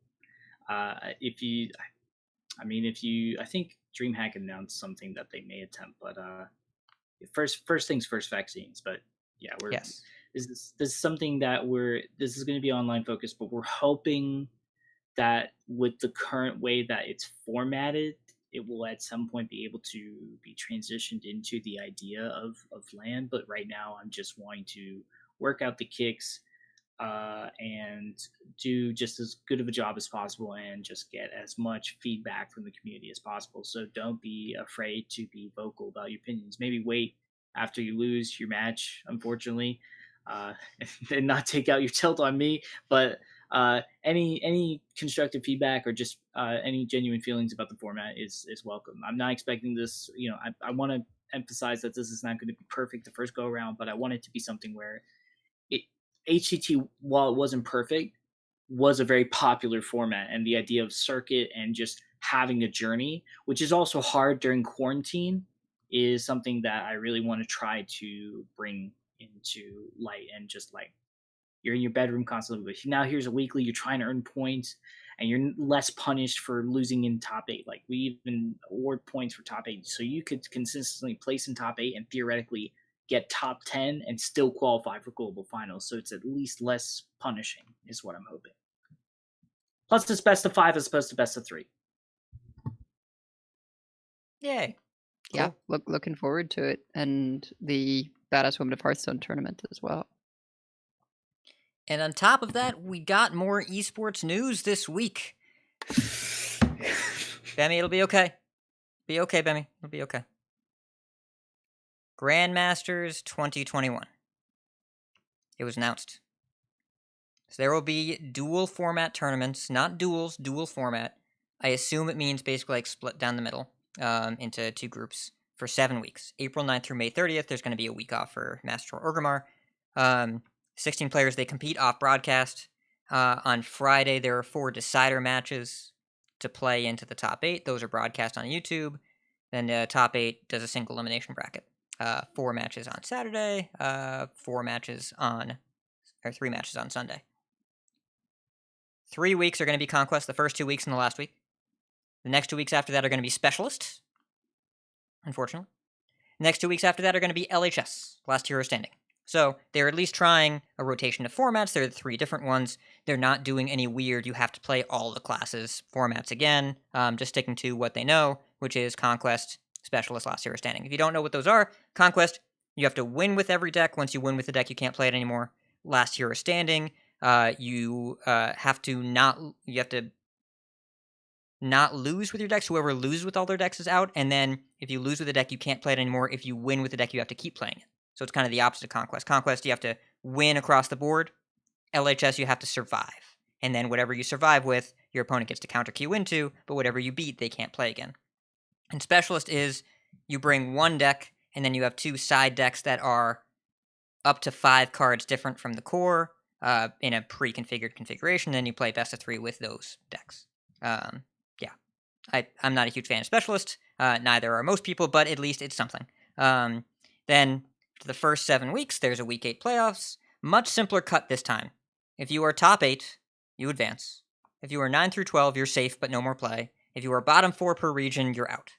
if you, I think DreamHack announced something that they may attempt, but first things first, vaccines. But yeah, Yes. this is something that this is going to be online focused, but we're hoping that with the current way that it's formatted, it will at some point be able to be transitioned into the idea of land. But right now, I'm just wanting to work out the kicks and do just as good of a job as possible and just get as much feedback from the community as possible. So don't be afraid to be vocal about your opinions. Maybe wait after you lose your match, unfortunately, and not take out your tilt on me. But any constructive feedback or just any genuine feelings about the format is welcome. I'm not expecting this. I want to emphasize that this is not going to be perfect the first go around, but I want it to be something where it, HCT, while it wasn't perfect, was a very popular format, and the idea of circuit and just having a journey, which is also hard during quarantine, is something that I really want to try to bring into light. And just like, you're in your bedroom constantly, but now here's a weekly, you're trying to earn points and you're less punished for losing in top 8. Like, we even award points for top 8, so you could consistently place in top 8 and theoretically get top 10 and still qualify for global finals. So it's at least less punishing, is what I'm hoping. Plus, it's best of 5 as opposed to best of 3. Yay. Yeah, Cool. looking forward to it, and the Badass Women of Hearthstone tournament as well. And on top of that, we got more esports news this week. Bemmie, it'll be okay. Be okay, Bemmie. It'll be okay. Grandmasters 2021. It was announced. So there will be dual format tournaments, not duels, dual format. I assume it means basically like split down the middle into 2 groups for 7 weeks. April 9th through May 30th, there's going to be a week off for Master Orgrimmar. 16 players, they compete off broadcast. On Friday, there are 4 decider matches to play into the top 8. Those are broadcast on YouTube. Then the top 8 does a single elimination bracket. 4 matches on Saturday, 3 matches on Sunday. 3 weeks are going to be Conquest, the first 2 weeks and the last week. The next 2 weeks after that are going to be Specialists, unfortunately. The next 2 weeks after that are going to be LHS, Last Hero Standing. So they're at least trying a rotation of formats. There are 3 different ones. They're not doing any weird, you have to play all the classes formats again. Just sticking to what they know, which is Conquest, Specialist, Last Hero Standing. If you don't know what those are, Conquest, you have to win with every deck. Once you win with the deck, you can't play it anymore. Last Hero Standing, you have to not lose with your decks. Whoever loses with all their decks is out. And then if you lose with a deck, you can't play it anymore. If you win with the deck, you have to keep playing it. So it's kind of the opposite of Conquest. Conquest, you have to win across the board. LHS, you have to survive. And then whatever you survive with, your opponent gets to counter queue into, but whatever you beat, they can't play again. And Specialist is you bring 1 deck, and then you have 2 side decks that are up to 5 cards different from the core in a pre-configured configuration. Then you play best of 3 with those decks. I'm not a huge fan of Specialist. Neither are most people, but at least it's something. Then for the first 7 weeks, there's a Week 8 playoffs. Much simpler cut this time. If you are top 8, you advance. If you are 9 through 12, you're safe, but no more play. If you are bottom 4 per region, you're out.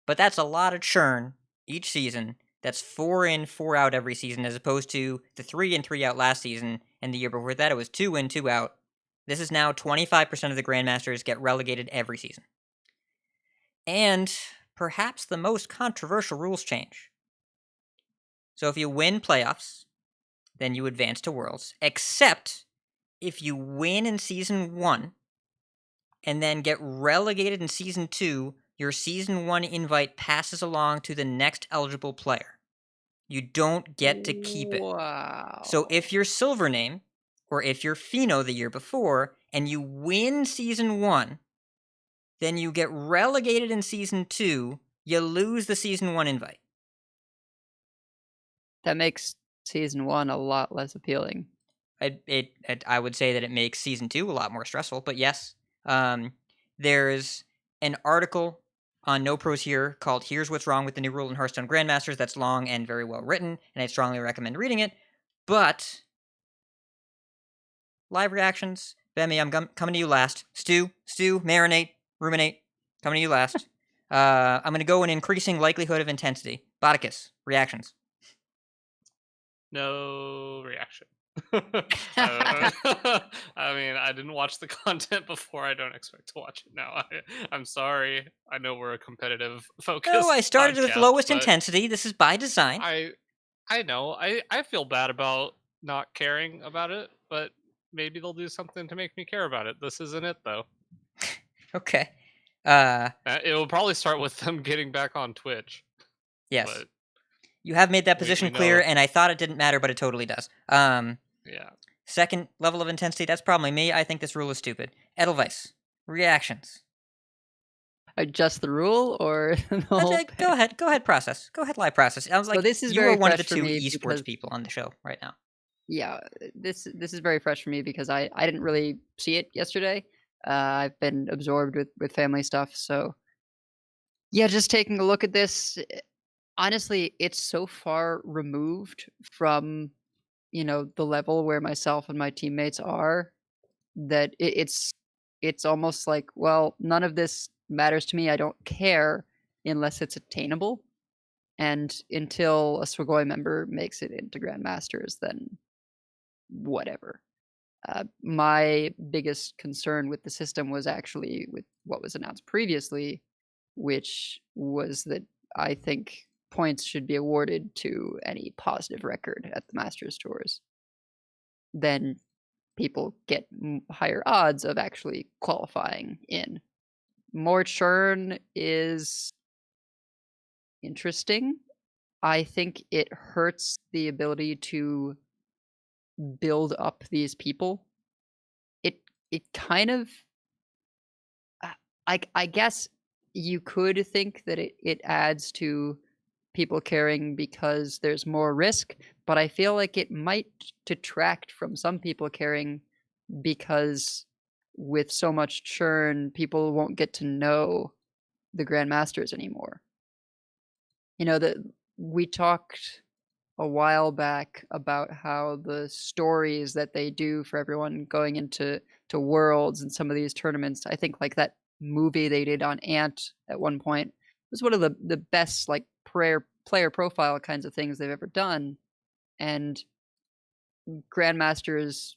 But that's a lot of churn each season. That's 4 in, 4 out every season, as opposed to the 3 in, 3 out last season, and the year before that it was 2 in, 2 out. This is now 25% of the Grandmasters get relegated every season. And perhaps the most controversial rules change. So if you win playoffs, then you advance to Worlds, except if you win in Season 1 and then get relegated in Season 2, your Season 1 invite passes along to the next eligible player. You don't get to keep it. Wow. So if you're Silver Name, or if you're Pheno the year before, and you win Season 1, then you get relegated in Season 2, you lose the Season 1 invite. That makes Season 1 a lot less appealing. I would say that it makes Season 2 a lot more stressful, but yes. There's an article on No Pros Here called Here's What's Wrong with the New Rule in Hearthstone Grandmasters that's long and very well written, and I strongly recommend reading it. But live reactions, Bemmie, I'm coming to you last. Stew, marinate, ruminate, coming to you last. I'm going to go in increasing likelihood of intensity. Bodicus, reactions. No reaction. I mean, I didn't watch the content before. I don't expect to watch it now. I'm sorry. I know we're a competitive focus. No, I started with podcast, lowest but intensity. This is by design. I know. I feel bad about not caring about it, but maybe they'll do something to make me care about it. This isn't it, though. Okay. It will probably start with them getting back on Twitch. Yes. But you have made that position we clear, know. and I thought it didn't matter, but it totally does. Yeah. Second level of intensity, that's probably me. I think this rule is stupid. Edelweiss, reactions. Just the rule, or the whole Okay, thing? go ahead, process. Go ahead, live process. I was like, this is you very are one of the fresh for two me esports because- people on the show right now. Yeah, this is very fresh for me because I didn't really see it yesterday. I've been absorbed with family stuff, so yeah, just taking a look at this. Honestly, it's so far removed from the level where myself and my teammates are that it's almost like, well, none of this matters to me. I don't care unless it's attainable, and until a Kor'Gone member makes it into Grandmasters, then whatever. My biggest concern with the system was actually with what was announced previously, which was that I think points should be awarded to any positive record at the Masters Tours. Then people get higher odds of actually qualifying in. More churn is interesting. I think it hurts the ability to build up these people. It kind of I guess you could think that it adds to people caring because there's more risk, but I feel like it might detract from some people caring because with so much churn, people won't get to know the Grandmasters anymore. That we talked a while back about how the stories that they do for everyone going into Worlds and some of these tournaments, I think like that movie they did on Ant at one point was one of the best like player profile kinds of things they've ever done. And Grandmasters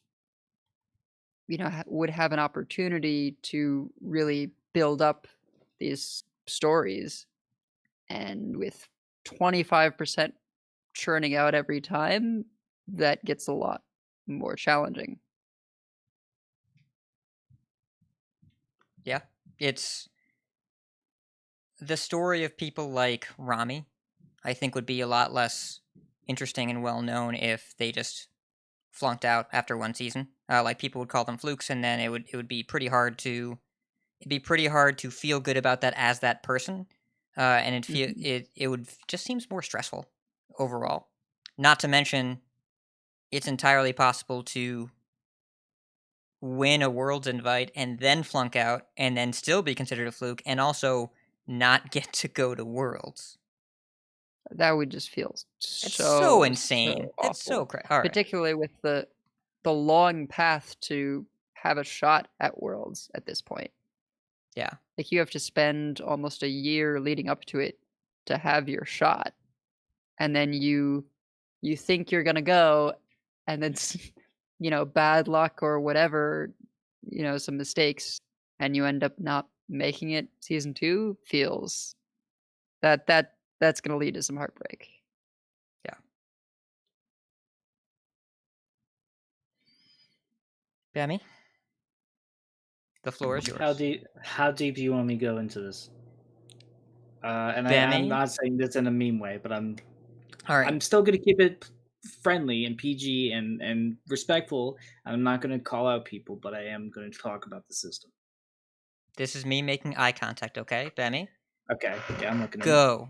would have an opportunity to really build up these stories, and with 25% churning out every time, that gets a lot more challenging. Yeah, it's the story of people like Rami, I think would be a lot less interesting and well known if they just flunked out after one season. Like people would call them flukes, and then it would be pretty hard to feel good about that as that person, and it would just seems more stressful overall. Not to mention, it's entirely possible to win a Worlds invite and then flunk out and then still be considered a fluke and also not get to go to Worlds. That would just feel so insane. So It's so awful. all right. Particularly with the long path to have a shot at Worlds at this point. Yeah. Like you have to spend almost a year leading up to it to have your shot. And then you think you're going to go, and then bad luck or whatever, some mistakes, and you end up not making it. Season 2 feels that's going to lead to some heartbreak. Bemmie, the floor is yours. How deep do you want me to go into this? And I'm Bemmie? not saying this in a meme way, but All right. I'm still going to keep it friendly and PG and respectful. I'm not going to call out people, but I am going to talk about the system. This is me making eye contact, okay, Bemmie? Okay, I'm looking at Go.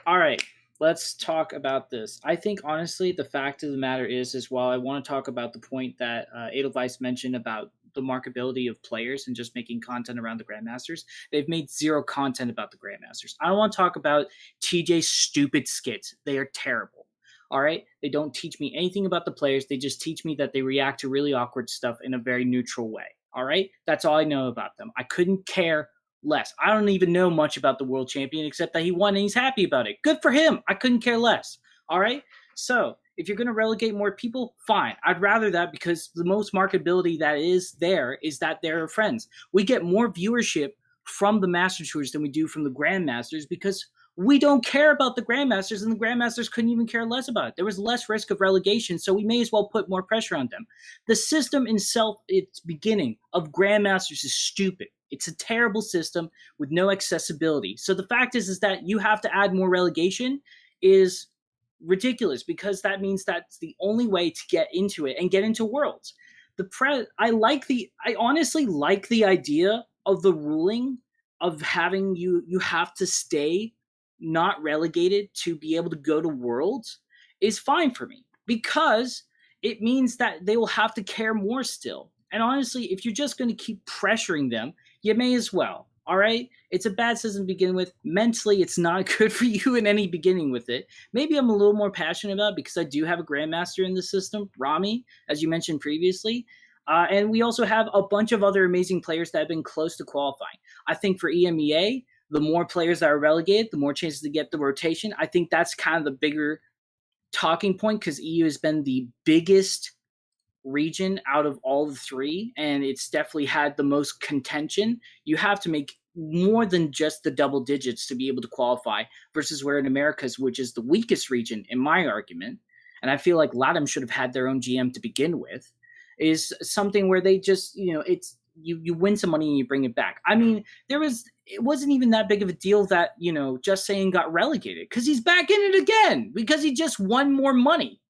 All right, let's talk about this. I think, honestly, the fact of the matter is while I want to talk about the point that Edelweiss mentioned about the marketability of players and just making content around the Grandmasters, they've made zero content about the Grandmasters. I don't want to talk about TJ's stupid skits. They are terrible. All right? They don't teach me anything about the players. They just teach me that they react to really awkward stuff in a very neutral way. All right? That's all I know about them. I couldn't care less. I don't even know much about the world champion except that he won and he's happy about it. Good for him. I couldn't care less. All right? So, if you're going to relegate more people, fine. I'd rather that because the most marketability that is there is that they're friends. We get more viewership from the Master Tours than we do from the Grandmasters because we don't care about the Grandmasters and the Grandmasters couldn't even care less about it. There was less risk of relegation, so we may as well put more pressure on them. The system itself, its beginning of Grandmasters is stupid. It's a terrible system with no accessibility. So the fact is that you have to add more relegation is ridiculous because that means that's the only way to get into it and get into Worlds. I honestly like the idea of the ruling of having you have to stay not relegated to be able to go to Worlds is fine for me because it means that they will have to care more still. And honestly, if you're just going to keep pressuring them, you may as well. All right? It's a bad system to begin with. Mentally, it's not good for you in any beginning with it. Maybe I'm a little more passionate about it because I do have a Grandmaster in the system, Rami, as you mentioned previously. And we also have a bunch of other amazing players that have been close to qualifying. I think for EMEA, the more players that are relegated, the more chances to get the rotation. I think that's kind of the bigger talking point because EU has been the biggest region out of all the three, and it's definitely had the most contention. You have to make more than just the double digits to be able to qualify versus where in Americas, which is the weakest region in my argument, and I feel like LATAM should have had their own GM to begin with, is something where they just, it's you win some money and you bring it back. I mean, it wasn't even that big of a deal that, Just Saying got relegated because he's back in it again because he just won more money.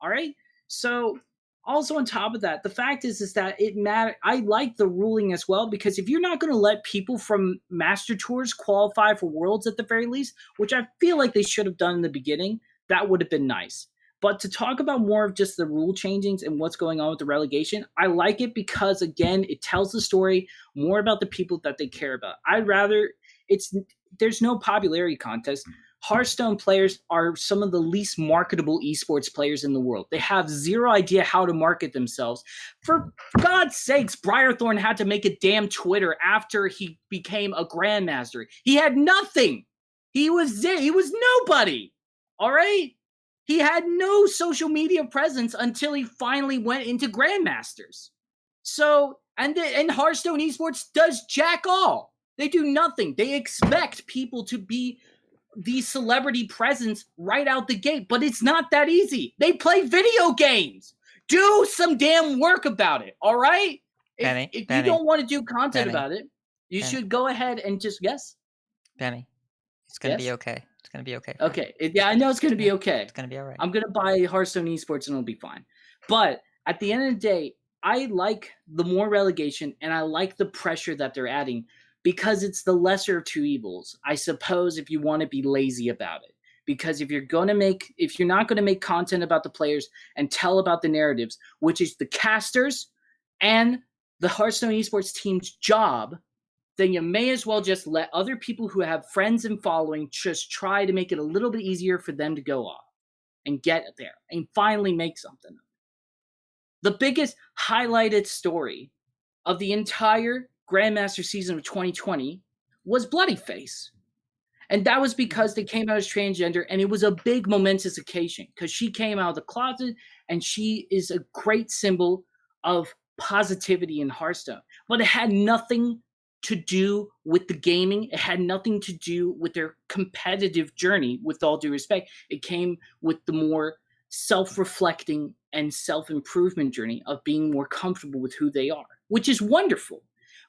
All right. So also on top of that, the fact is that it matters. I like the ruling as well because if you're not going to let people from Master Tours qualify for Worlds at the very least, which I feel like they should have done in the beginning, that would have been nice. But to talk about more of just the rule changings and what's going on with the relegation, I like it because, again, it tells the story more about the people that they care about. There's no popularity contest. Hearthstone players are some of the least marketable esports players in the world. They have zero idea how to market themselves. For God's sakes, Briarthorn had to make a damn Twitter after he became a Grandmaster. He had nothing. He was nobody. All right? He had no social media presence until he finally went into Grandmasters. So, and Hearthstone Esports does jack all. They do nothing. They expect people to be the celebrity presence right out the gate, but it's not that easy. They play video games. Do some damn work about it, all right? If you don't want to do content about it, you should go ahead and just guess. Bemmie, it's going to be okay. It's going to be okay. Okay. I know it's going to be okay. It's going to be all right. I'm going to buy Hearthstone Esports and it'll be fine. But at the end of the day, I like the more relegation and I like the pressure that they're adding because it's the lesser of two evils, I suppose, if you want to be lazy about it. Because if you're not going to make content about the players and tell about the narratives, which is the casters and the Hearthstone Esports team's job, then you may as well just let other people who have friends and following just try to make it a little bit easier for them to go off and get there and finally make something of it. The biggest highlighted story of the entire Grandmaster season of 2020 was Bloodyface. And that was because they came out as transgender, and it was a big momentous occasion because she came out of the closet, and she is a great symbol of positivity in Hearthstone. But it had nothing to do with the gaming. It had nothing to do with their competitive journey, with all due respect. It came with the more self-reflecting and self-improvement journey of being more comfortable with who they are, which is wonderful.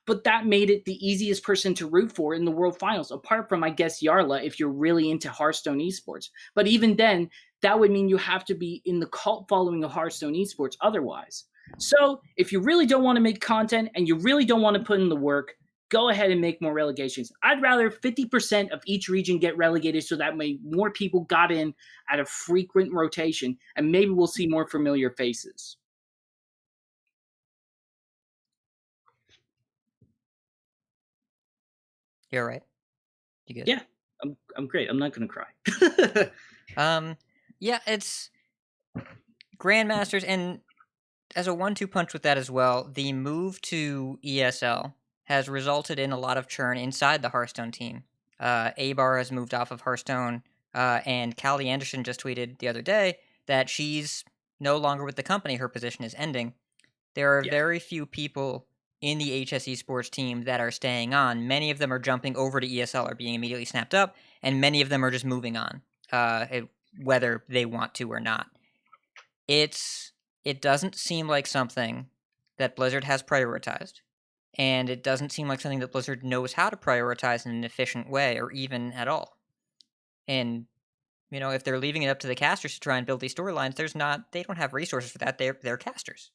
But that made it the easiest person to root for in the World Finals, apart from, I guess, Yarla, if you're really into Hearthstone Esports. But even then, that would mean you have to be in the cult following of Hearthstone Esports otherwise. So if you really don't want to make content and you really don't want to put in the work, go ahead and make more relegations. I'd rather 50% of each region get relegated so that way more people got in at a frequent rotation, and maybe we'll see more familiar faces. You're right. You good? Yeah, I'm great. I'm not going to cry. Yeah, it's Grandmasters, and as a 1-2 punch with that as well, the move to ESL has resulted in a lot of churn inside the Hearthstone team. Abar has moved off of Hearthstone, and Callie Anderson just tweeted the other day that she's no longer with the company. Her position is ending. There are very few people in the HS Esports team that are staying on. Many of them are jumping over to ESL or being immediately snapped up, and many of them are just moving on, whether they want to or not. It doesn't seem like something that Blizzard has prioritized, and it doesn't seem like something that Blizzard knows how to prioritize in an efficient way or even at all. And, you know, if they're leaving it up to the casters to try and build these storylines, they don't have resources for that. They're casters.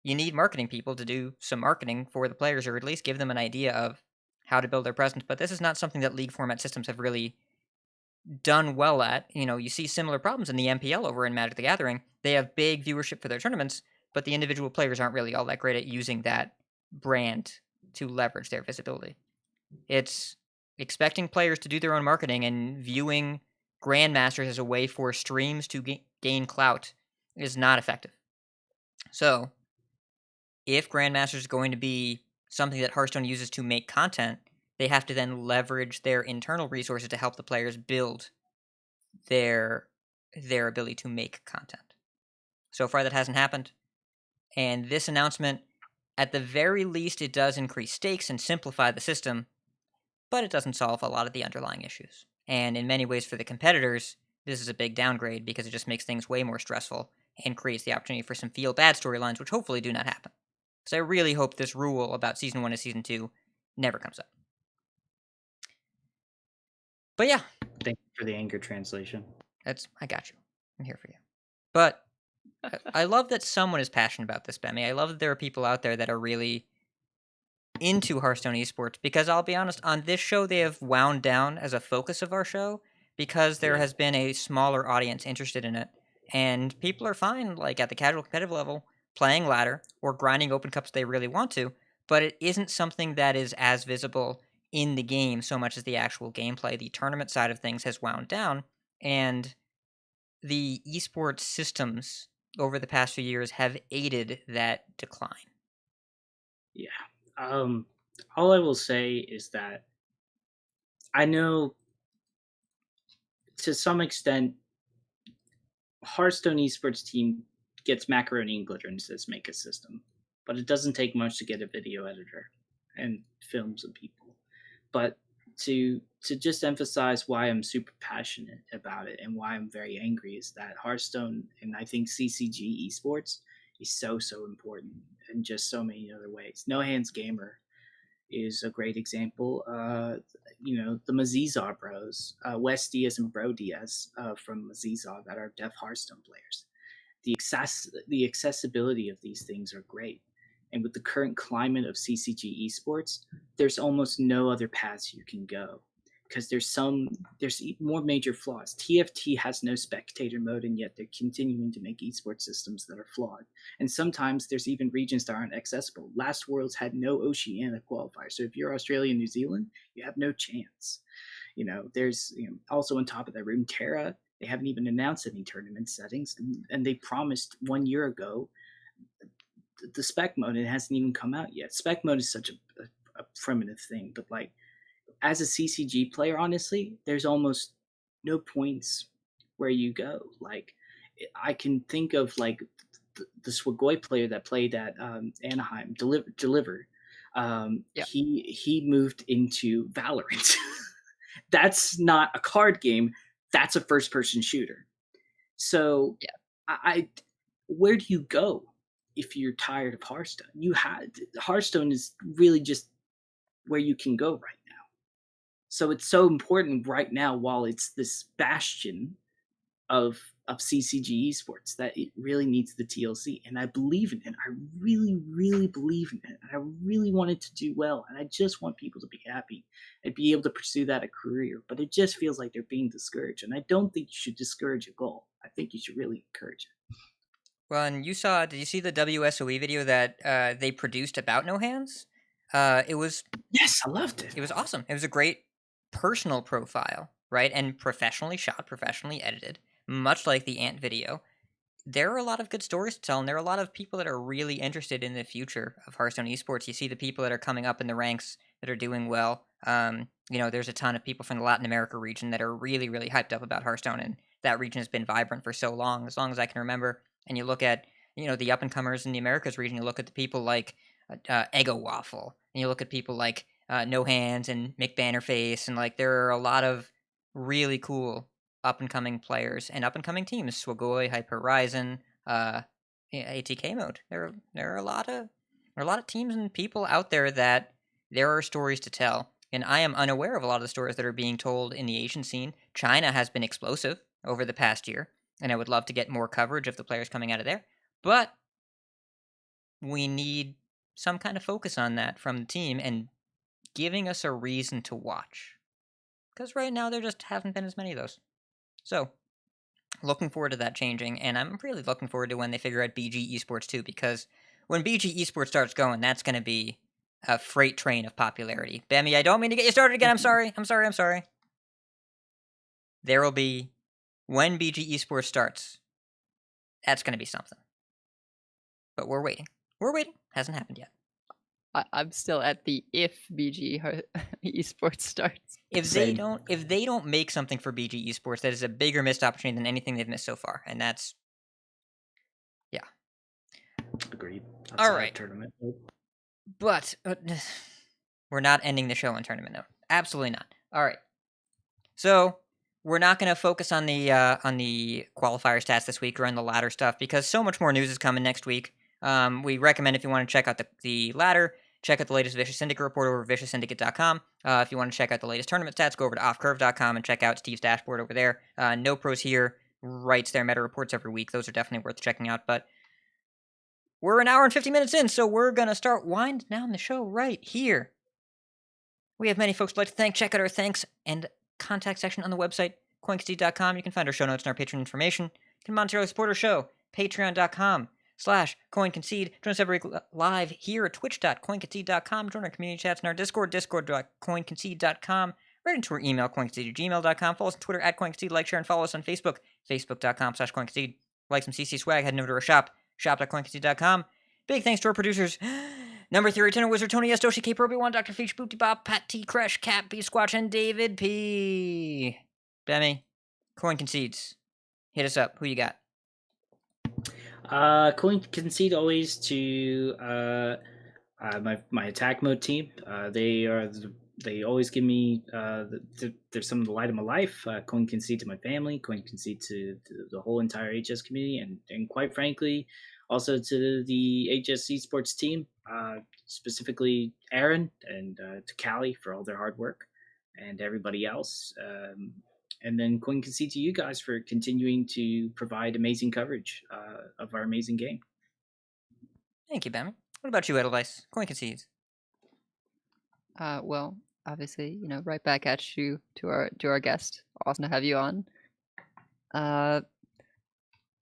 You need marketing people to do some marketing for the players, or at least give them an idea of how to build their presence. But this is not something that league format systems have really done well at. You know, you see similar problems in the MPL over in Magic the Gathering. They have big viewership for their tournaments, but the individual players aren't really all that great at using that brand to leverage their visibility. It's expecting players to do their own marketing and viewing Grandmasters as a way for streams to gain clout is not effective. So, if Grandmasters is going to be something that Hearthstone uses to make content, they have to then leverage their internal resources to help the players build their ability to make content. So far, that hasn't happened. And this announcement, at the very least, it does increase stakes and simplify the system, but it doesn't solve a lot of the underlying issues. And in many ways, for the competitors, this is a big downgrade because it just makes things way more stressful and creates the opportunity for some feel-bad storylines, which hopefully do not happen. So I really hope this rule about Season 1 to Season 2 never comes up. But yeah. Thank you for the anger translation. I got you. I'm here for you. But I love that someone is passionate about this, Bemmie. I love that there are people out there that are really into Hearthstone Esports, because I'll be honest, on this show they have wound down as a focus of our show because there has been a smaller audience interested in it. And people are fine, like at the casual competitive level, playing ladder or grinding open cups if they really want to, but it isn't something that is as visible in the game so much as the actual gameplay. The tournament side of things has wound down, and the esports systems over the past few years have aided that decline. Yeah. All I will say is that I know to some extent Hearthstone Esports team gets macaroni and glitter and says make a system, but it doesn't take much to get a video editor and film some people. But to just emphasize why I'm super passionate about it and why I'm very angry is that Hearthstone and I think CCG Esports is so important in just so many other ways. No Hands Gamer is a great example. The Mazizar bros, Wes Diaz and Bro Diaz from Mazizar that are deaf Hearthstone players. The accessibility of these things are great. And with the current climate of CCG esports, there's almost no other paths you can go because there's more major flaws. TFT has no spectator mode, and yet they're continuing to make esports systems that are flawed. And sometimes there's even regions that aren't accessible. Last Worlds had no Oceania qualifier, so if you're Australia and New Zealand, you have no chance. There's also on top of that, Runeterra, they haven't even announced any tournament settings, and they promised 1 year ago the spec mode, and it hasn't even come out yet. Spec mode is such a primitive thing, but like as a CCG player, honestly, there's almost no points where you go. Like I can think of like the Swagoi player that played at Anaheim, Deliver. Yeah. He moved into Valorant. That's not a card game. That's a first-person shooter. So, Yeah. I where do you go if you're tired of Hearthstone? Hearthstone is really just where you can go right now. So it's so important right now while it's this bastion of CCG esports that it really needs the TLC, and I believe in it. I really, really believe in it, and I really want it to do well, and I just want people to be happy and be able to pursue that a career. But it just feels like they're being discouraged, and I don't think you should discourage a goal. I think you should really encourage it. Well, and did you see the WSOE video that they produced about No Hands? It was Yes, I loved it. It was awesome. It was a great personal profile, right? And professionally shot, professionally edited, much like the Ant video. There are a lot of good stories to tell, and there are a lot of people that are really interested in the future of Hearthstone esports. You see the people that are coming up in the ranks that are doing well. There's a ton of people from the Latin America region that are really, really hyped up about Hearthstone, and that region has been vibrant for so long as I can remember. And you look at, the up and comers in the Americas region. You look at the people like Ego Waffle, and you look at people like No Hands and Mick Bannerface, and like there are a lot of really cool up and coming players and up and coming teams. Swagoi, Hyper Horizon, ATK mode. There are a lot of teams and people out there that there are stories to tell. And I am unaware of a lot of the stories that are being told in the Asian scene. China has been explosive over the past year, and I would love to get more coverage of the players coming out of there. But we need some kind of focus on that from the team and giving us a reason to watch. Because right now there just haven't been as many of those. So, looking forward to that changing, and I'm really looking forward to when they figure out BG Esports too, because when BG Esports starts going, that's going to be a freight train of popularity. Bemmie, I don't mean to get you started again. I'm sorry. There will be, when BG Esports starts, that's going to be something. But we're waiting. Hasn't happened yet. I'm still at the if BG Esports starts. If they don't make something for BG Esports, that is a bigger missed opportunity than anything they've missed so far, and that's Agreed. All right. Tournament. But we're not ending the show on tournament note. Absolutely not. All right. So we're not going to focus on the qualifier stats this week or on the ladder stuff because so much more news is coming next week. We recommend if you want to check out the ladder, check out the latest Vicious Syndicate report over ViciousSyndicate.com. If you want to check out the latest tournament stats, go over to offcurve.com and check out Steve's dashboard over there. No Pros Here writes their meta reports every week. Those are definitely worth checking out. But we're an hour and 50 minutes in, so we're going to start winding down the show right here. We have many folks we'd like to thank. Check out our thanks and contact section on the website, Concede.com. You can find our show notes and our Patreon information. You can monetarily support our show, patreon.com/CoinConcede. Join us every week live here at twitch.coinconcede.com. Join our community chats in our Discord, discord.coinconcede.com. Right into our email, coinconcede@gmail.com. Follow us on Twitter @coinconcede. Like, share, and follow us on Facebook, facebook.com/coinconcede. Like some CC swag, head over to our shop, shop.coinconcede.com. Big thanks to our producers, Number 3, Tenor Wizard, Tony S. Doshi, Cape Obi-Wan, Dr. Feach, Boopty Bob, Pat T, Crash, Cat, B Squatch, and David P. Bemmie, Coin Concedes. Hit us up. Who you got? Coin Concede always to my attack mode team. They always give me they're some of the light of my life. Coin Concede to my family. Coin Concede to the whole entire HS community, and quite frankly, also to the HS Esports team, specifically Aaron and to Callie for all their hard work, and everybody else. And then Coin Concede to you guys for continuing to provide amazing coverage of our amazing game. Thank you, Bemmie. What about you, Edelweiss? Coin Concedes. Well, obviously, right back at you to our guest. Awesome to have you on.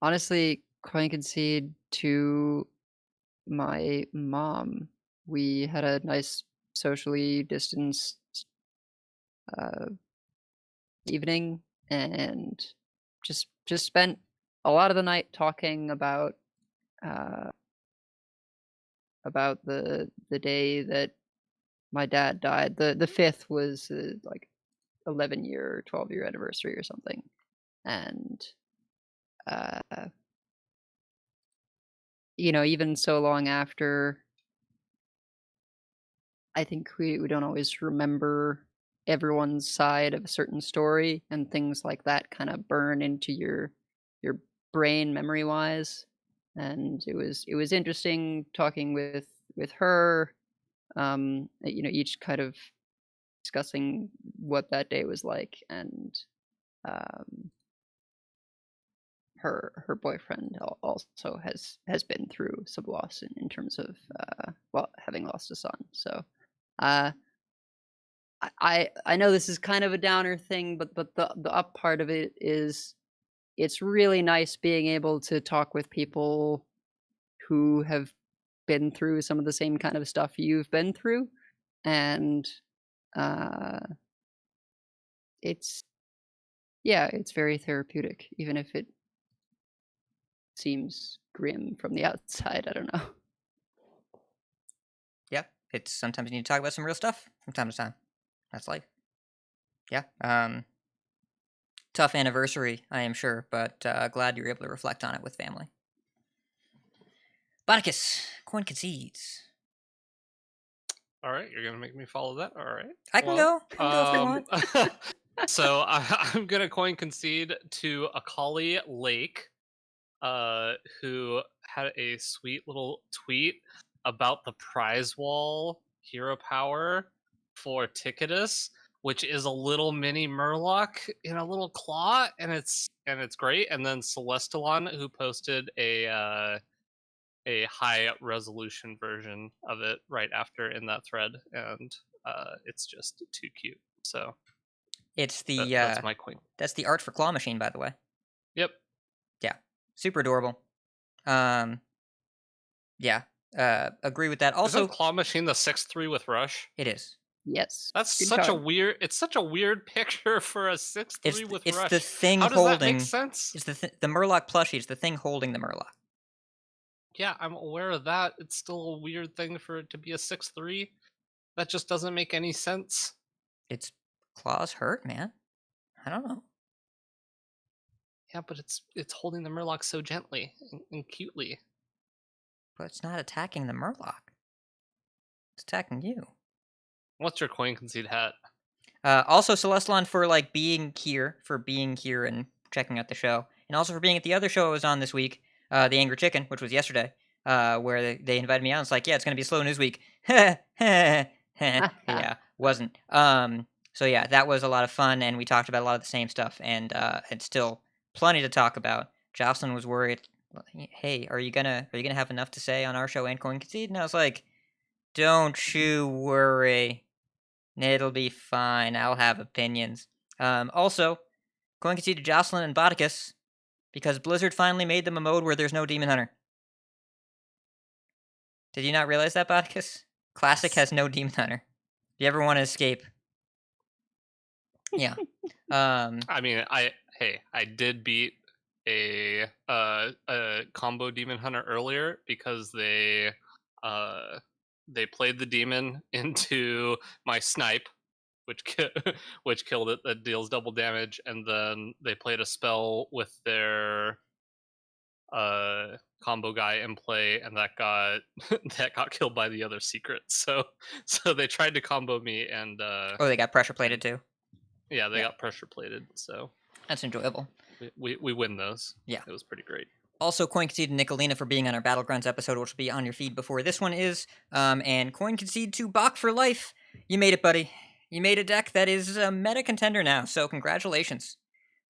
Honestly, Coin Concede to my mom. We had a nice socially distanced evening and just spent a lot of the night talking about the day that my dad died. The 5th was like 11-year, 12-year anniversary or something, and even so long after I think we don't always remember everyone's side of a certain story, and things like that kind of burn into your brain memory wise. And it was interesting talking with her. Each kind of discussing what that day was like, and her boyfriend also has been through some loss in terms of having lost a son. So I know this is kind of a downer thing, but the up part of it is it's really nice being able to talk with people who have been through some of the same kind of stuff you've been through, and it's very therapeutic, even if it seems grim from the outside. I don't know. Yeah, it's sometimes you need to talk about some real stuff from time to time. That's life. Yeah. Tough anniversary, I am sure, but glad you're able to reflect on it with family. Bonicus, coin concedes. All right, you're gonna make me follow that. All right, I can go if you want. So I'm gonna coin concede to Akali Lake, who had a sweet little tweet about the prize wall hero power for Ticketus, which is a little mini Murloc in a little claw, and it's great. And then Celestalon, who posted a high resolution version of it right after in that thread, and it's just too cute. So it's the that's my coin. That's the art for Claw Machine, by the way. Yep. Yeah, super adorable. Yeah, agree with that. Also, isn't Claw Machine the 6/3 with Rush? It is. Yes. That's Good such card. a weird. It's such a weird picture for a 6/3 with It's Rush. the thing How does holding. that make sense? It's the Murloc plushie. It's the thing holding the Murloc. Yeah, I'm aware of that. It's still a weird thing for it to be a 6/3. That just doesn't make any sense. Its claws hurt, man. I don't know. Yeah, but it's holding the Murloc so gently and cutely. But it's not attacking the Murloc. It's attacking you. What's your coin concede hat? Also, Celestalon for being here and checking out the show, and also for being at the other show I was on this week, the Angry Chicken, which was yesterday, where they invited me on. It's like, yeah, it's gonna be a slow news week. Yeah, wasn't. So yeah, that was a lot of fun, and we talked about a lot of the same stuff, and it's still plenty to talk about. Jocelyn was worried. Hey, are you gonna have enough to say on our show and Coin Concede? And I was like, don't you worry. It'll be fine. I'll have opinions. Also, Coin Concede to Jocelyn and Boticus, because Blizzard finally made them a mode where there's no Demon Hunter. Did you not realize that, Boticus? Classic has no Demon Hunter. Do you ever want to escape? Yeah. I mean, I did beat a combo Demon Hunter earlier because they played the demon into my snipe, which killed it. That deals double damage, and then they played a spell with their combo guy in play, and that got killed by the other secret. So they tried to combo me, and they got pressure plated too. Yeah, they got pressure plated. So that's enjoyable. We win those. Yeah, it was pretty great. Also, Coin Concede to Nicolina for being on our Battlegrounds episode, which will be on your feed before this one is. And Coin Concede to Bach for life. You made it, buddy. You made a deck that is a meta contender now, so congratulations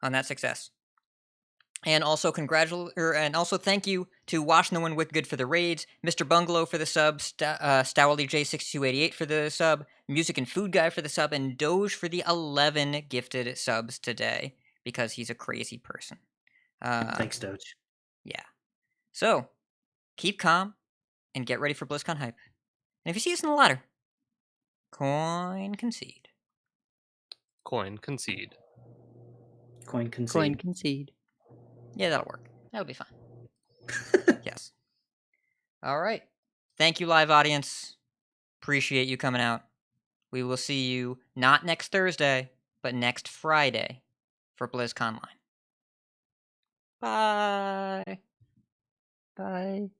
on that success. And also thank you to Wash No One Wick Good for the raids, Mr. Bungalow for the sub, Stowley J6288 for the sub, Music and Food Guy for the sub, and Doge for the 11 gifted subs today, because he's a crazy person. Thanks, Doge. Yeah. So, keep calm and get ready for BlizzCon hype. And if you see us in the ladder, Coin Concede. Coin Concede. Coin Concede. Coin Concede. Yeah, that'll work. That'll be fine. Yes. All right. Thank you, live audience. Appreciate you coming out. We will see you not next Thursday, but next Friday for BlizzConline. Bye. Bye.